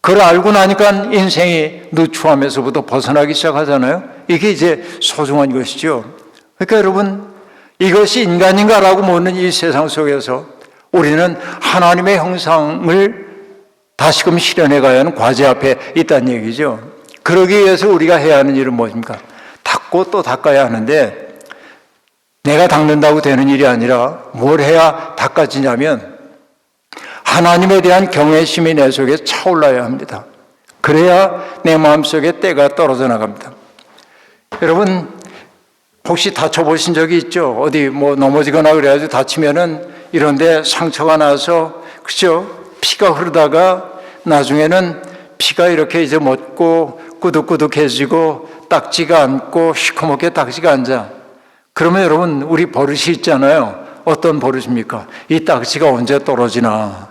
그걸 알고 나니까 인생이 누추함에서부터 벗어나기 시작하잖아요. 이게 이제 소중한 것이죠. 그러니까 여러분, 이것이 인간인가라고 묻는 이 세상 속에서 우리는 하나님의 형상을 다시금 실현해 가야 하는 과제 앞에 있다는 얘기죠. 그러기 위해서 우리가 해야 하는 일은 무엇입니까? 닦고 또 닦아야 하는데 내가 닦는다고 되는 일이 아니라 뭘 해야 닦아지냐면 하나님에 대한 경외심이 내 속에 차올라야 합니다. 그래야 내 마음속에 때가 떨어져 나갑니다. 여러분, 혹시 다쳐보신 적이 있죠? 어디 넘어지거나 그래가지고 다치면은 이런데 상처가 나서, 그죠? 피가 흐르다가 나중에는 피가 이렇게 이제 멎고 꾸덕꾸덕해지고 딱지가 앉고 시커멓게 딱지가 앉아. 그러면 여러분 우리 버릇이 있잖아요. 어떤 버릇입니까? 이 딱지가 언제 떨어지나.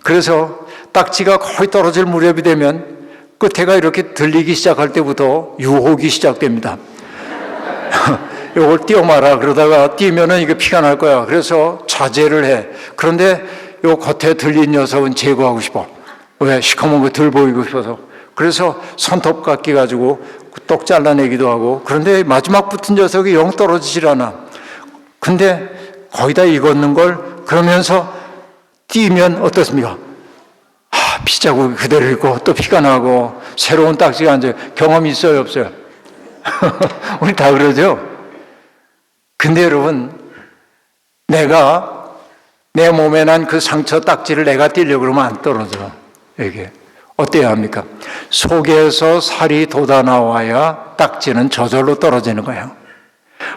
그래서 딱지가 거의 떨어질 무렵이 되면 끝에가 이렇게 들리기 시작할 때부터 유혹이 시작됩니다. 이걸 띄워 마라. 그러다가 띄면은 이게 피가 날 거야. 그래서 자제를 해. 그런데 요 겉에 들린 녀석은 제거하고 싶어. 왜? 시커먼 거 덜 보이고 싶어서. 그래서 손톱깎이 가지고 똑 잘라내기도 하고. 그런데 마지막 붙은 녀석이 영 떨어지질 않아. 근데 거의 다 익었는 걸 그러면서 띄면 어떻습니까? 피 자국이 그대로 있고 또 피가 나고 새로운 딱지가 앉아요. 경험이 있어요, 없어요? 우리 다 그러죠? 근데 여러분, 내가 내 몸에 난 그 상처 딱지를 내가 띄려고 그러면 안 떨어져. 이게 어때야 합니까? 속에서 살이 돋아나와야 딱지는 저절로 떨어지는 거예요.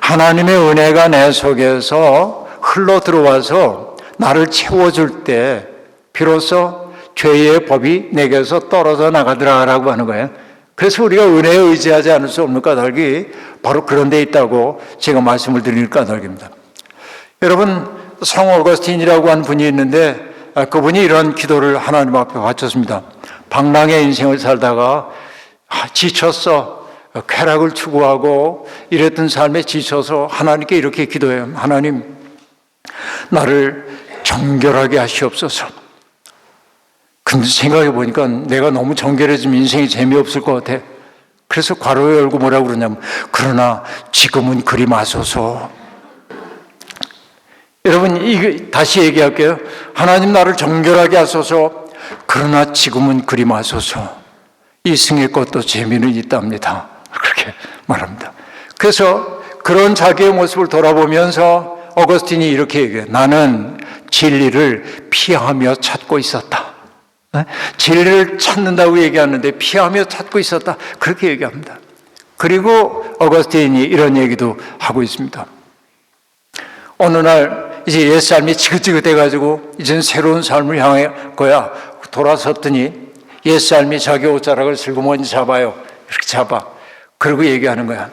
하나님의 은혜가 내 속에서 흘러 들어와서 나를 채워줄 때 비로소 죄의 법이 내게서 떨어져 나가더라라고 하는 거예요. 그래서 우리가 은혜에 의지하지 않을 수 없는 까닭이 바로 그런 데 있다고 제가 말씀을 드릴 까닭입니다. 여러분, 성 어거스틴이라고 하는 분이 있는데 그분이 이런 기도를 하나님 앞에 바쳤습니다. 방랑의 인생을 살다가 지쳤어. 쾌락을 추구하고 이랬던 삶에 지쳐서 하나님께 이렇게 기도해요. 하나님, 나를 정결하게 하시옵소서. 근데 생각해 보니까 내가 너무 정결해지면 인생이 재미없을 것 같아. 그래서 괄호 열고 뭐라고 그러냐면, 그러나 지금은 그리 마소서. 여러분, 다시 얘기할게요. 하나님 나를 정결하게 하소서. 그러나 지금은 그리 마소서. 이승의 것도 재미는 있답니다. 그렇게 말합니다. 그래서 그런 자기의 모습을 돌아보면서 어거스틴이 이렇게 얘기해요. 나는 진리를 피하며 찾고 있었다. 진리를 찾는다고 얘기하는데 피하며 찾고 있었다. 그렇게 얘기합니다. 그리고 어거스틴이 이런 얘기도 하고 있습니다. 어느 날 이제 옛 삶이 지긋지긋해가지고 이제는 새로운 삶을 향해 거야. 돌아섰더니 옛 삶이 자기 옷자락을 슬그머니 잡아요. 이렇게 잡아. 그리고 얘기하는 거야.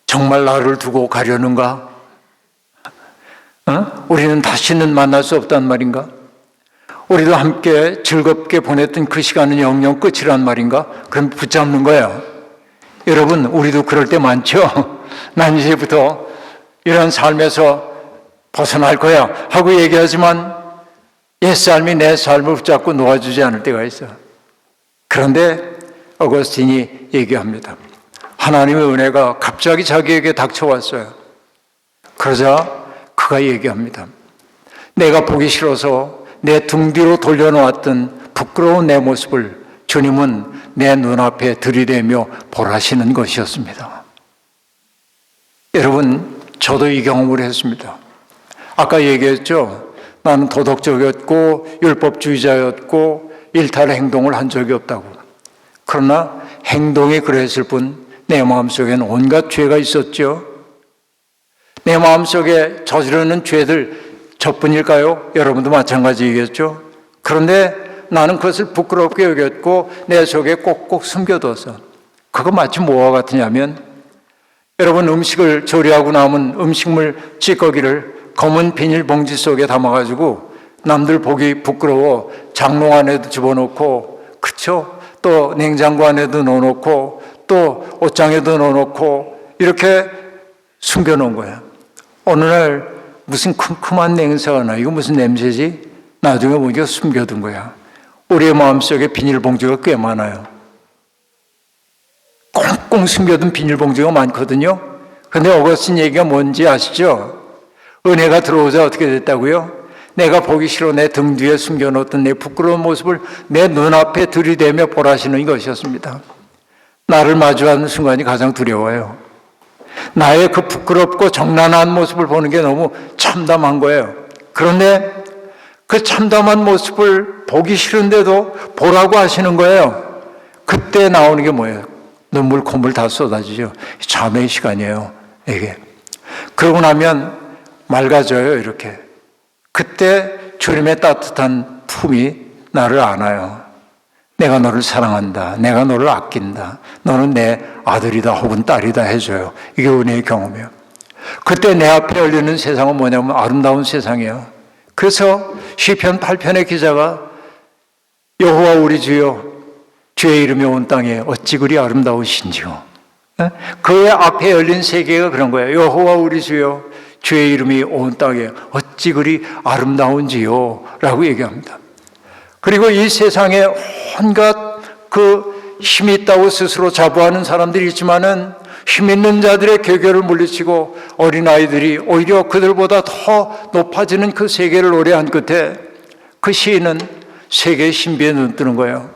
정말 나를 두고 가려는가? 우리는 다시는 만날 수 없단 말인가? 우리도 함께 즐겁게 보냈던 그 시간은 영영 끝이란 말인가? 그럼 붙잡는 거야. 여러분, 우리도 그럴 때 많죠? 난 이제부터 이런 삶에서 벗어날 거야 하고 얘기하지만 옛삶이 내 삶을 붙잡고 놓아주지 않을 때가 있어. 그런데 어거스틴이 얘기합니다. 하나님의 은혜가 갑자기 자기에게 닥쳐왔어요. 그러자 그가 얘기합니다. 내가 보기 싫어서 내 등 뒤로 돌려놓았던 부끄러운 내 모습을 주님은 내 눈앞에 들이대며 보라시는 것이었습니다. 여러분, 저도 이 경험을 했습니다. 아까 얘기했죠. 나는 도덕적이었고 율법주의자였고 일탈 행동을 한 적이 없다고. 그러나 행동이 그랬을 뿐 내 마음속에는 온갖 죄가 있었죠. 내 마음속에 저지르는 죄들 저뿐일까요? 여러분도 마찬가지이겠죠. 그런데 나는 그것을 부끄럽게 여겼고 내 속에 꼭꼭 숨겨뒀어. 그거 마치 뭐와 같으냐면 여러분, 음식을 조리하고 남은 음식물 찌꺼기를 검은 비닐봉지 속에 담아가지고 남들 보기 부끄러워 장롱 안에도 집어넣고, 그렇죠? 또 냉장고 안에도 넣어놓고 또 옷장에도 넣어놓고 이렇게 숨겨놓은 거야. 어느 날 무슨 쿰쿰한 냄새가 나. 이거 무슨 냄새지? 나중에 보니까 숨겨둔 거야. 우리의 마음속에 비닐봉지가 꽤 많아요. 꽁꽁 숨겨둔 비닐봉지가 많거든요. 그런데 어거스틴 얘기가 뭔지 아시죠? 은혜가 들어오자 어떻게 됐다고요? 내가 보기 싫어 내 등 뒤에 숨겨놓던 내 부끄러운 모습을 내 눈앞에 들이대며 보라시는 것이었습니다. 나를 마주하는 순간이 가장 두려워요. 나의 그 부끄럽고 정난한 모습을 보는 게 너무 참담한 거예요. 그런데 그 참담한 모습을 보기 싫은데도 보라고 하시는 거예요. 그때 나오는 게 뭐예요? 눈물, 콧물 다 쏟아지죠. 잠의 시간이에요, 이게. 그러고 나면 맑아져요, 이렇게. 그때 주님의 따뜻한 품이 나를 안아요. 내가 너를 사랑한다. 내가 너를 아낀다. 너는 내 아들이다 혹은 딸이다 해줘요. 이게 은혜의 경험이에요. 그때 내 앞에 열리는 세상은 뭐냐면 아름다운 세상이에요. 그래서 시편 8편의 기자가 여호와 우리 주여 주의 이름이 온 땅에 어찌 그리 아름다우신지요. 그의 앞에 열린 세계가 그런 거예요. 여호와 우리 주여 주의 이름이 온 땅에 어찌 그리 아름다운지요 라고 얘기합니다. 그리고 이 세상에 온갖 그 힘이 있다고 스스로 자부하는 사람들이 있지만은 힘 있는 자들의 괴결을 물리치고 어린아이들이 오히려 그들보다 더 높아지는 그 세계를 노래한 끝에 그 시인은 세계의 신비에 눈뜨는 거예요.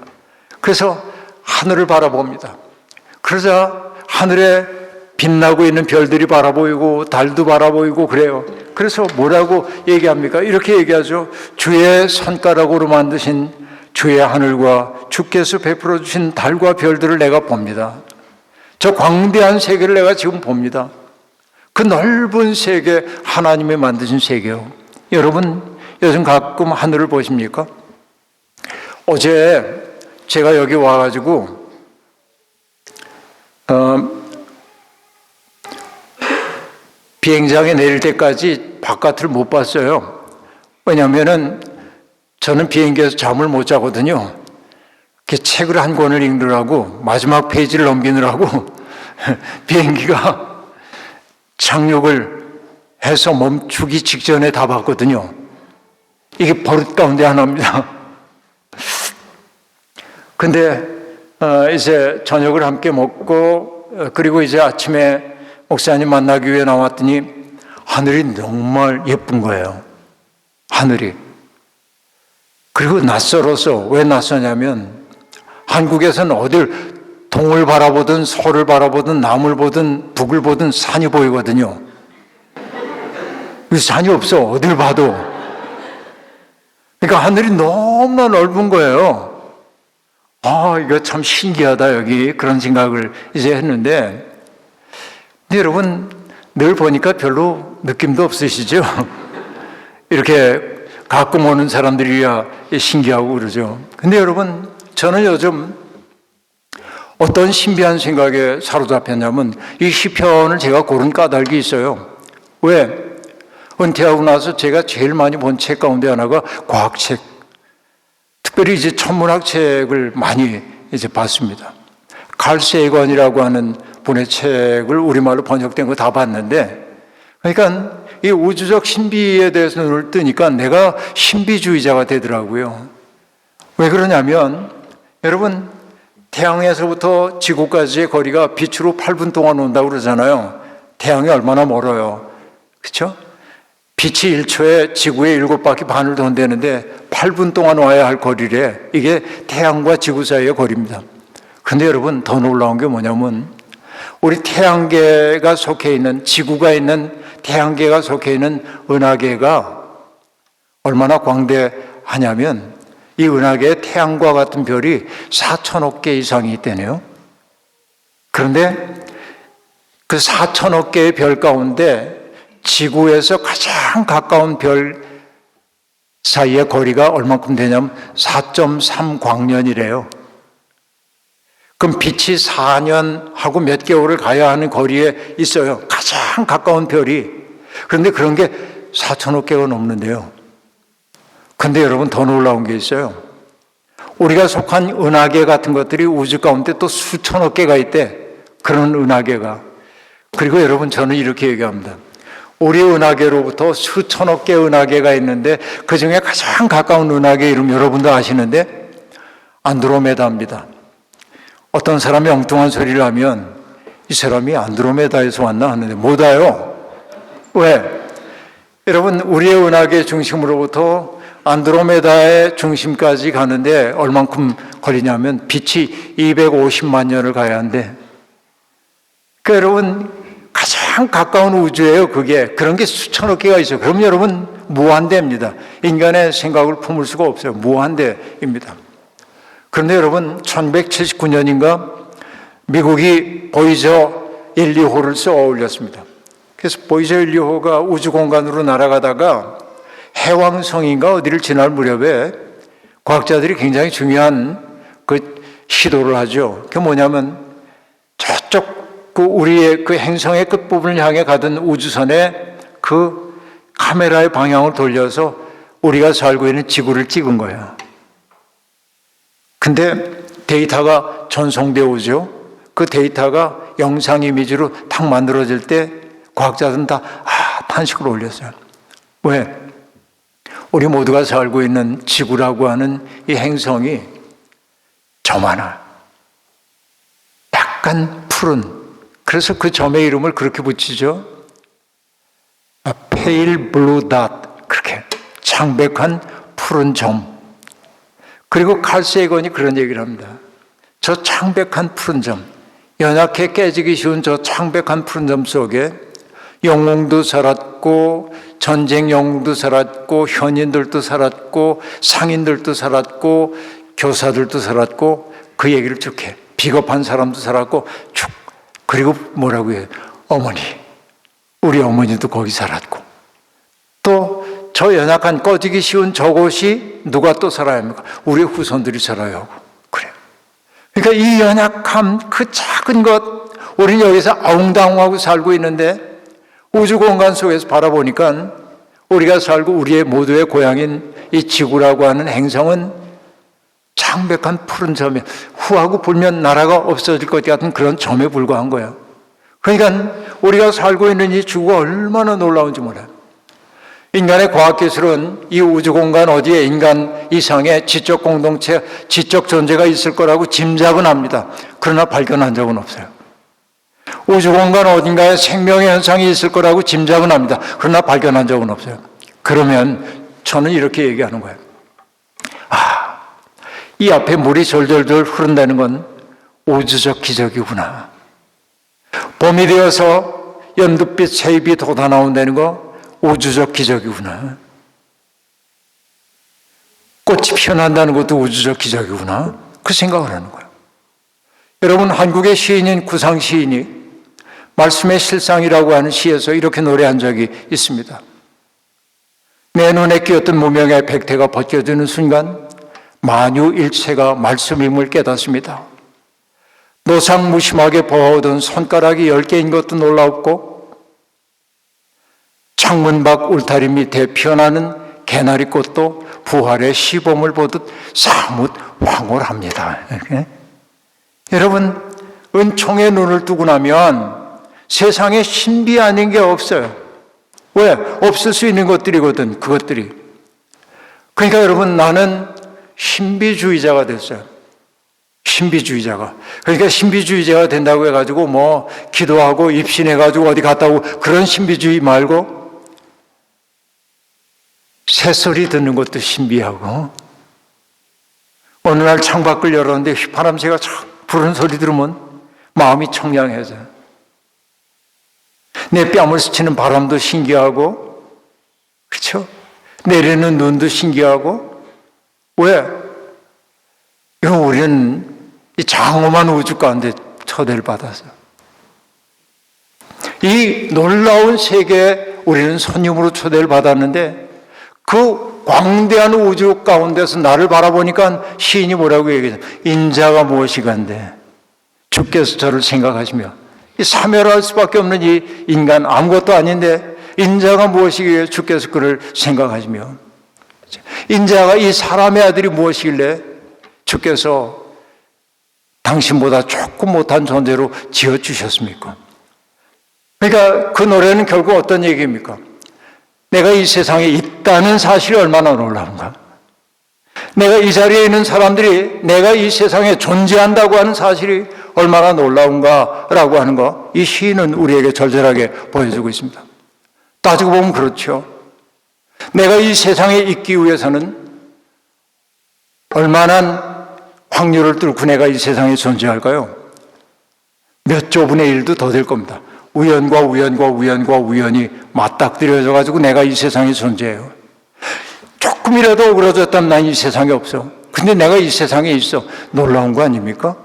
그래서 하늘을 바라봅니다. 그러자 하늘에 빛나고 있는 별들이 바라보이고 달도 바라보이고 그래요. 그래서 뭐라고 얘기합니까? 이렇게 얘기하죠. 주의 손가락으로 만드신 주의 하늘과 주께서 베풀어 주신 달과 별들을 내가 봅니다. 저 광대한 세계를 내가 지금 봅니다. 그 넓은 세계, 하나님이 만드신 세계요. 여러분 요즘 가끔 하늘을 보십니까? 어제 제가 여기 와가지고 비행장에 내릴 때까지 바깥을 못 봤어요. 왜냐하면은 저는 비행기에서 잠을 못 자거든요. 책을 한 권을 읽느라고 마지막 페이지를 넘기느라고 비행기가 착륙을 해서 멈추기 직전에 다 봤거든요. 이게 버릇 가운데 하나입니다. 근데 이제 저녁을 함께 먹고 그리고 이제 아침에 목사님 만나기 위해 나왔더니 하늘이 정말 예쁜 거예요. 하늘이. 그리고 낯설어서 왜 낯서냐면 한국에서는 어딜 동을 바라보든 서를 바라보든 남을 보든 북을 보든 산이 보이거든요. 산이 없어. 어딜 봐도. 그러니까 하늘이 너무나 넓은 거예요. 아, 이거 참 신기하다 여기 그런 생각을 이제 했는데 근데 여러분 늘 보니까 별로 느낌도 없으시죠? 이렇게 가끔 오는 사람들이야 신기하고 그러죠. 근데 여러분 저는 요즘 어떤 신비한 생각에 사로잡혔냐면 이 시편을 제가 고른 까닭이 있어요. 왜? 은퇴하고 나서 제가 제일 많이 본 책 가운데 하나가 과학책, 특별히 이제 천문학 책을 많이 이제 봤습니다. 칼 세이건이라고 하는 분의 책을 우리말로 번역된 거 다 봤는데, 그러니까 이 우주적 신비에 대해서 눈을 뜨니까 내가 신비주의자가 되더라고요. 왜 그러냐면 여러분 태양에서부터 지구까지의 거리가 빛으로 8분 동안 온다고 그러잖아요. 태양이 얼마나 멀어요. 그렇죠? 빛이 1초에 지구의 7바퀴 반을 돈다는데 8분 동안 와야 할 거리래. 이게 태양과 지구 사이의 거리입니다. 그런데 여러분 더 놀라운 게 뭐냐면 우리 태양계가 속해 있는 지구가 있는 태양계가 속해 있는 은하계가 얼마나 광대하냐면 이 은하계에 태양과 같은 별이 4천억 개 이상이 있다네요. 그런데 그 4천억 개의 별 가운데 지구에서 가장 가까운 별 사이의 거리가 얼마큼 되냐면 4.3 광년이래요. 그럼 빛이 4년하고 몇 개월을 가야 하는 거리에 있어요. 가장 가까운 별이. 그런데 그런 게 4천억 개가 넘는데요. 근데 여러분 더 놀라운 게 있어요. 우리가 속한 은하계 같은 것들이 우주 가운데 또 수천억 개가 있대. 그런 은하계가. 그리고 여러분 저는 이렇게 얘기합니다. 우리 은하계로부터 수천억 개 은하계가 있는데 그 중에 가장 가까운 은하계 이름 여러분도 아시는데 안드로메다입니다. 어떤 사람이 엉뚱한 소리를 하면 이 사람이 안드로메다에서 왔나 하는데 못 와요. 왜? 여러분 우리의 은하계 중심으로부터 안드로메다의 중심까지 가는데 얼만큼 걸리냐면 빛이 250만 년을 가야 한대. 그러니까 여러분 가장 가까운 우주예요. 그게 그런 게 수천억 개가 있어요. 그럼 여러분 무한대입니다. 인간의 생각을 품을 수가 없어요. 무한대입니다. 그런데 여러분 1979년인가 미국이 보이저 1, 2호를 쏘아 올렸습니다. 그래서 보이저 1, 2호가 우주 공간으로 날아가다가 해왕성인가 어디를 지날 무렵에 과학자들이 굉장히 중요한 그 시도를 하죠. 그게 뭐냐면 저쪽 그 우리의 그 행성의 끝부분을 향해 가던 우주선에 그 카메라의 방향을 돌려서 우리가 살고 있는 지구를 찍은 거예요. 근데 데이터가 전송되어 오죠. 그 데이터가 영상 이미지로 탁 만들어질 때 과학자들은 다 탄식을 올렸어요. 왜? 우리 모두가 살고 있는 지구라고 하는 이 행성이 저만한 약간 푸른, 그래서 그 점의 이름을 그렇게 붙이죠. Pale Blue Dot, 그렇게 창백한 푸른 점. 그리고 칼 세이건이 그런 얘기를 합니다. 저 창백한 푸른 점, 연약해 깨지기 쉬운 저 창백한 푸른 점 속에 영웅도 살았고 전쟁 영웅도 살았고 현인들도 살았고 상인들도 살았고 교사들도 살았고, 그 얘기를 쭉 해. 비겁한 사람도 살았고 쭉. 그리고 뭐라고 해요? 어머니, 우리 어머니도 거기 살았고, 또 저 연약한 꺼지기 쉬운 저곳이 누가 또 살아야 합니까? 우리 후손들이 살아야 하고. 그래요. 그러니까 이 연약함, 그 작은 것, 우리는 여기서 아웅다웅하고 살고 있는데 우주 공간 속에서 바라보니까 우리가 살고 우리의 모두의 고향인 이 지구라고 하는 행성은 창백한 푸른 점에 후하고 불면 나라가 없어질 것 같은 그런 점에 불과한 거예요. 그러니까 우리가 살고 있는 이 지구가 얼마나 놀라운지 몰라요. 인간의 과학기술은 이 우주공간 어디에 인간 이상의 지적 공동체, 지적 존재가 있을 거라고 짐작은 합니다. 그러나 발견한 적은 없어요. 우주공간 어딘가에 생명의 현상이 있을 거라고 짐작은 합니다. 그러나 발견한 적은 없어요. 그러면 저는 이렇게 얘기하는 거예요. 이 앞에 물이 절절절 흐른다는 건 우주적 기적이구나. 봄이 되어서 연두빛 새잎이 돋아나온다는 거 우주적 기적이구나. 꽃이 피어난다는 것도 우주적 기적이구나. 그 생각을 하는 거예요. 여러분, 한국의 시인인 구상 시인이 말씀의 실상이라고 하는 시에서 이렇게 노래한 적이 있습니다. 내 눈에 끼었던 무명의 백태가 벗겨지는 순간 만유일체가 말씀임을 깨닫습니다. 노상무심하게 보아오던 손가락이 10개인 것도 놀라웠고, 창문 밖 울타리 밑에 피어나는 개나리꽃도 부활의 시범을 보듯 사뭇 황홀합니다. 여러분, 은총의 눈을 뜨고 나면 세상에 신비 아닌 게 없어요. 왜? 없을 수 있는 것들이거든, 그것들이. 그러니까 여러분, 나는 신비주의자가 됐어요. 신비주의자가. 그러니까 신비주의자가 된다고 해가지고 뭐 기도하고 입신해가지고 어디 갔다 오고 그런 신비주의 말고, 새소리 듣는 것도 신비하고, 어느 날 창밖을 열었는데 휘파람새가 착 부르는 소리 들으면 마음이 청량해져요. 내 뺨을 스치는 바람도 신기하고, 그렇죠? 내리는 눈도 신기하고. 왜? 이거 우리는 이 장엄한 우주 가운데 초대를 받았어요. 이 놀라운 세계에 우리는 손님으로 초대를 받았는데, 그 광대한 우주 가운데서 나를 바라보니까 시인이 뭐라고 얘기해요? 인자가 무엇이간데 주께서 저를 생각하시며, 이 사멸할 수밖에 없는 이 인간 아무것도 아닌데 인자가 무엇이기에 주께서 그를 생각하시며, 인자가 이 사람의 아들이 무엇이길래 주께서 당신보다 조금 못한 존재로 지어주셨습니까? 그러니까 그 노래는 결국 어떤 얘기입니까? 내가 이 세상에 있다는 사실이 얼마나 놀라운가? 내가 이 자리에 있는 사람들이 내가 이 세상에 존재한다고 하는 사실이 얼마나 놀라운가라고 하는 거, 이 시인은 우리에게 절절하게 보여주고 있습니다. 따지고 보면 그렇죠. 내가 이 세상에 있기 위해서는 얼마나 확률을 뚫고 내가 이 세상에 존재할까요? 몇 조분의 1도 더 될 겁니다. 우연과 우연과 우연과 우연이 맞닥뜨려져 가지고 내가 이 세상에 존재해요. 조금이라도 오그라졌다면 난 이 세상에 없어. 근데 내가 이 세상에 있어. 놀라운 거 아닙니까?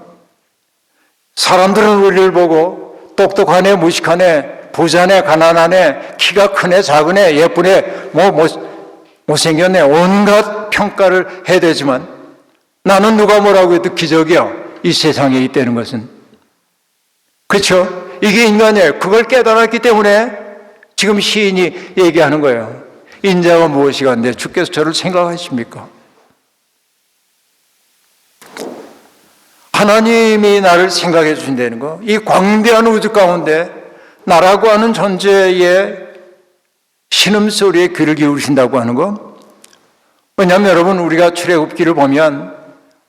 사람들은 우리를 보고 똑똑하네, 무식하네, 부자네, 가난하네, 키가 크네, 작으네, 예쁘네, 못생겼네, 온갖 평가를 해야 되지만 나는 누가 뭐라고 해도 기적이야. 이 세상에 있다는 것은. 그렇죠? 이게 인간이에요. 그걸 깨달았기 때문에 지금 시인이 얘기하는 거예요. 인자가 무엇이간데 주께서 저를 생각하십니까? 하나님이 나를 생각해 주신다는 거, 이 광대한 우주 가운데 나라고 하는 존재의 신음소리에 귀를 기울이신다고 하는 거. 왜냐하면 여러분, 우리가 출애굽기를 보면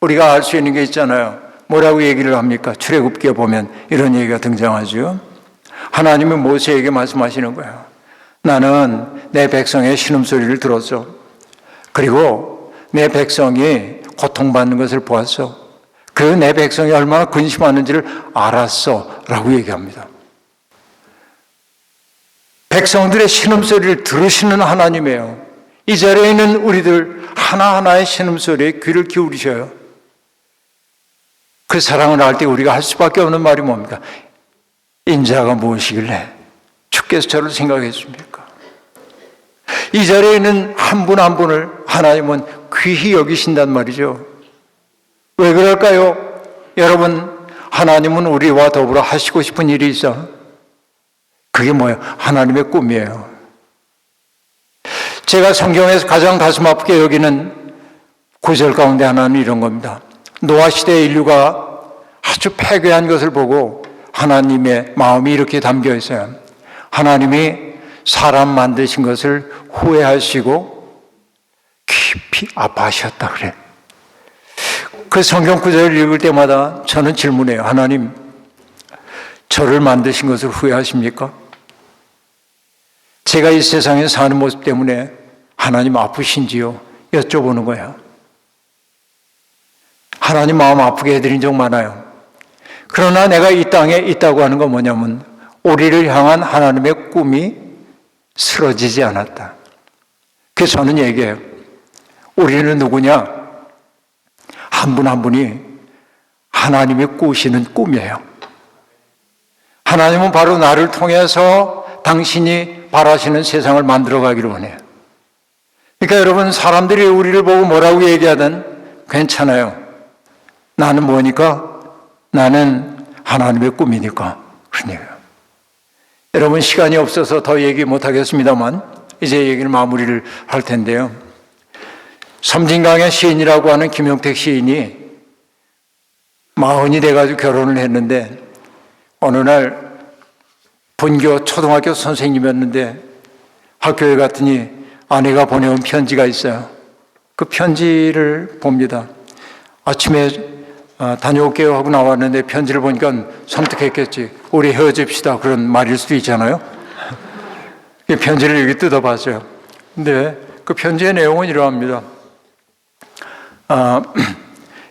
우리가 알 수 있는 게 있잖아요. 뭐라고 얘기를 합니까? 출애굽기에 보면 이런 얘기가 등장하죠. 하나님은 모세에게 말씀하시는 거예요. 나는 내 백성의 신음소리를 들었어. 그리고 내 백성이 고통받는 것을 보았어. 그리고 내 백성이 얼마나 근심하는지를 알았어 라고 얘기합니다. 백성들의 신음소리를 들으시는 하나님이에요. 이 자리에 있는 우리들 하나하나의 신음소리에 귀를 기울이셔요. 그 사랑을 알 때 우리가 할 수밖에 없는 말이 뭡니까? 인자가 무엇이길래 주께서 저를 생각했습니까? 이 자리에 있는 한 분 한 분을 하나님은 귀히 여기신단 말이죠. 왜 그럴까요? 여러분, 하나님은 우리와 더불어 하시고 싶은 일이 있어. 그게 뭐예요? 하나님의 꿈이에요. 제가 성경에서 가장 가슴 아프게 여기는 구절 가운데 하나는 이런 겁니다. 노아 시대의 인류가 아주 패괴한 것을 보고 하나님의 마음이 이렇게 담겨 있어요. 하나님이 사람 만드신 것을 후회하시고 깊이 아파하셨다 그래. 그 성경 구절을 읽을 때마다 저는 질문해요. 하나님, 저를 만드신 것을 후회하십니까? 제가 이 세상에 사는 모습 때문에 하나님 아프신지요? 여쭤보는 거예요. 하나님 마음 아프게 해드린 적 많아요. 그러나 내가 이 땅에 있다고 하는 건 뭐냐면 우리를 향한 하나님의 꿈이 쓰러지지 않았다. 그래서 저는 얘기해요. 우리는 누구냐? 한 분 한 분이 하나님이 꾸시는 꿈이에요. 하나님은 바로 나를 통해서 당신이 바라시는 세상을 만들어 가기를 원해요. 그러니까 여러분, 사람들이 우리를 보고 뭐라고 얘기하든 괜찮아요. 나는 뭐니까? 나는 하나님의 꿈이니까. 그런 얘기예요. 여러분, 시간이 없어서 더 얘기 못하겠습니다만 이제 얘기를 마무리를 할 텐데요. 섬진강의 시인이라고 하는 김용택 시인이 40이 돼가지고 결혼을 했는데 어느 날 본교 초등학교 선생님이었는데 학교에 갔더니 아내가 보내온 편지가 있어요. 그 편지를 봅니다. 아침에 다녀올게요 하고 나왔는데 편지를 보니까 섬뜩했겠지. 우리 헤어집시다 그런 말일 수도 있잖아요. 편지를 여기 뜯어봤어요. 근데 그 편지의 내용은 이러합니다.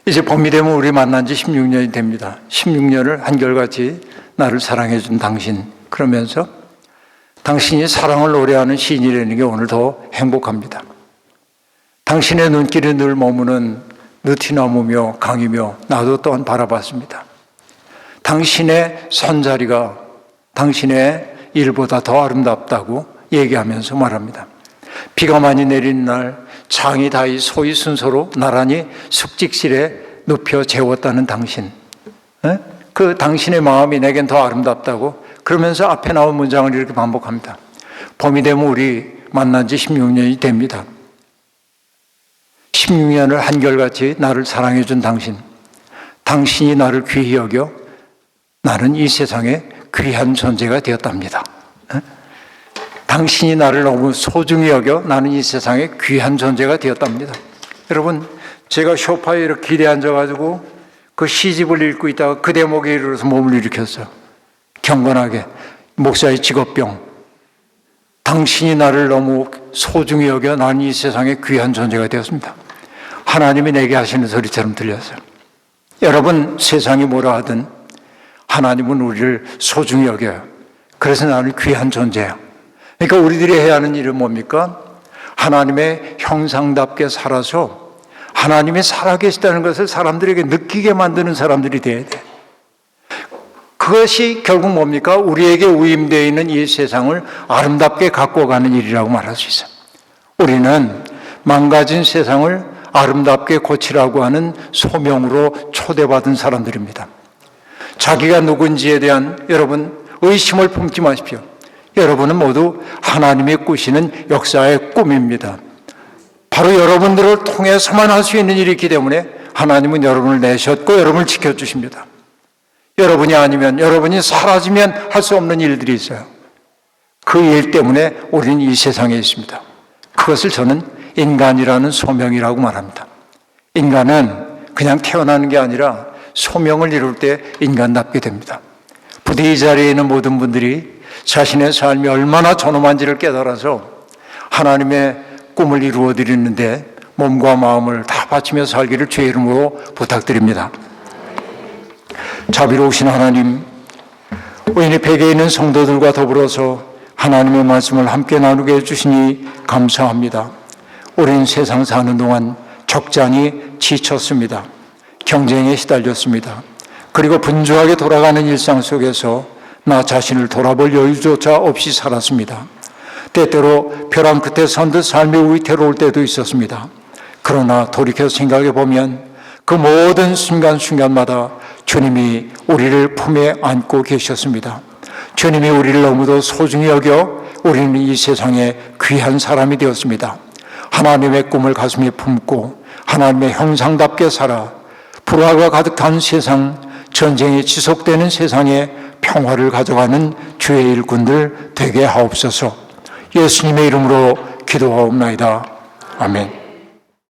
이제 봄이 되면 우리 만난 지 16년이 됩니다. 16년을 한결같이 나를 사랑해준 당신, 그러면서 당신이 사랑을 노래하는 시인이라는 게 오늘 더 행복합니다. 당신의 눈길이 늘 머무는 느티나무며 강이며 나도 또한 바라봤습니다. 당신의 손자리가 당신의 일보다 더 아름답다고 얘기하면서 말합니다. 비가 많이 내리는 날 장이 다이 소위 순서로 나란히 숙직실에 눕혀 재웠다는 당신, 그 당신의 마음이 내겐 더 아름답다고 그러면서 앞에 나온 문장을 이렇게 반복합니다. 봄이 되면 우리 만난 지 16년이 됩니다. 16년을 한결같이 나를 사랑해준 당신, 당신이 나를 귀히 여겨 나는 이 세상에 귀한 존재가 되었답니다. 당신이 나를 너무 소중히 여겨 나는 이 세상에 귀한 존재가 되었답니다. 여러분, 제가 소파에 이렇게 기대 앉아가지고 그 시집을 읽고 있다가 그 대목에 이르러서 몸을 일으켰어요. 경건하게. 목사의 직업병. 당신이 나를 너무 소중히 여겨 나는 이 세상에 귀한 존재가 되었습니다. 하나님이 내게 하시는 소리처럼 들렸어요. 여러분, 세상이 뭐라 하든 하나님은 우리를 소중히 여겨요. 그래서 나는 귀한 존재예요. 그러니까 우리들이 해야 하는 일은 뭡니까? 하나님의 형상답게 살아서 하나님이 살아계시다는 것을 사람들에게 느끼게 만드는 사람들이 돼야 돼. 그것이 결국 뭡니까? 우리에게 위임되어 있는 이 세상을 아름답게 갖고 가는 일이라고 말할 수 있어요. 우리는 망가진 세상을 아름답게 고치라고 하는 소명으로 초대받은 사람들입니다. 자기가 누군지에 대한 여러분 의심을 품지 마십시오. 여러분은 모두 하나님이 꾸시는 역사의 꿈입니다. 바로 여러분들을 통해서만 할 수 있는 일이 있기 때문에 하나님은 여러분을 내셨고 여러분을 지켜주십니다. 여러분이 아니면, 여러분이 사라지면 할 수 없는 일들이 있어요. 그 일 때문에 우리는 이 세상에 있습니다. 그것을 저는 인간이라는 소명이라고 말합니다. 인간은 그냥 태어나는 게 아니라 소명을 이룰 때 인간답게 됩니다. 부디 이 자리에 있는 모든 분들이 자신의 삶이 얼마나 존엄한지를 깨달아서 하나님의 꿈을 이루어 드리는데 몸과 마음을 다 바치며 살기를 주의 이름으로 부탁드립니다. 자비로우신 하나님, 우리 벽에 있는 성도들과 더불어서 하나님의 말씀을 함께 나누게 해주시니 감사합니다. 우리는 세상 사는 동안 적잖이 지쳤습니다. 경쟁에 시달렸습니다. 그리고 분주하게 돌아가는 일상 속에서 나 자신을 돌아볼 여유조차 없이 살았습니다. 때때로 벼랑 끝에 선 듯 삶이 위태로울 때도 있었습니다. 그러나 돌이켜 생각해 보면 그 모든 순간순간마다 주님이 우리를 품에 안고 계셨습니다. 주님이 우리를 너무도 소중히 여겨 우리는 이 세상에 귀한 사람이 되었습니다. 하나님의 꿈을 가슴에 품고 하나님의 형상답게 살아 불화가 가득한 세상, 전쟁이 지속되는 세상에 평화를 가져가는 주의 일꾼들 되게 하옵소서. 예수님의 이름으로 기도하옵나이다. 아멘.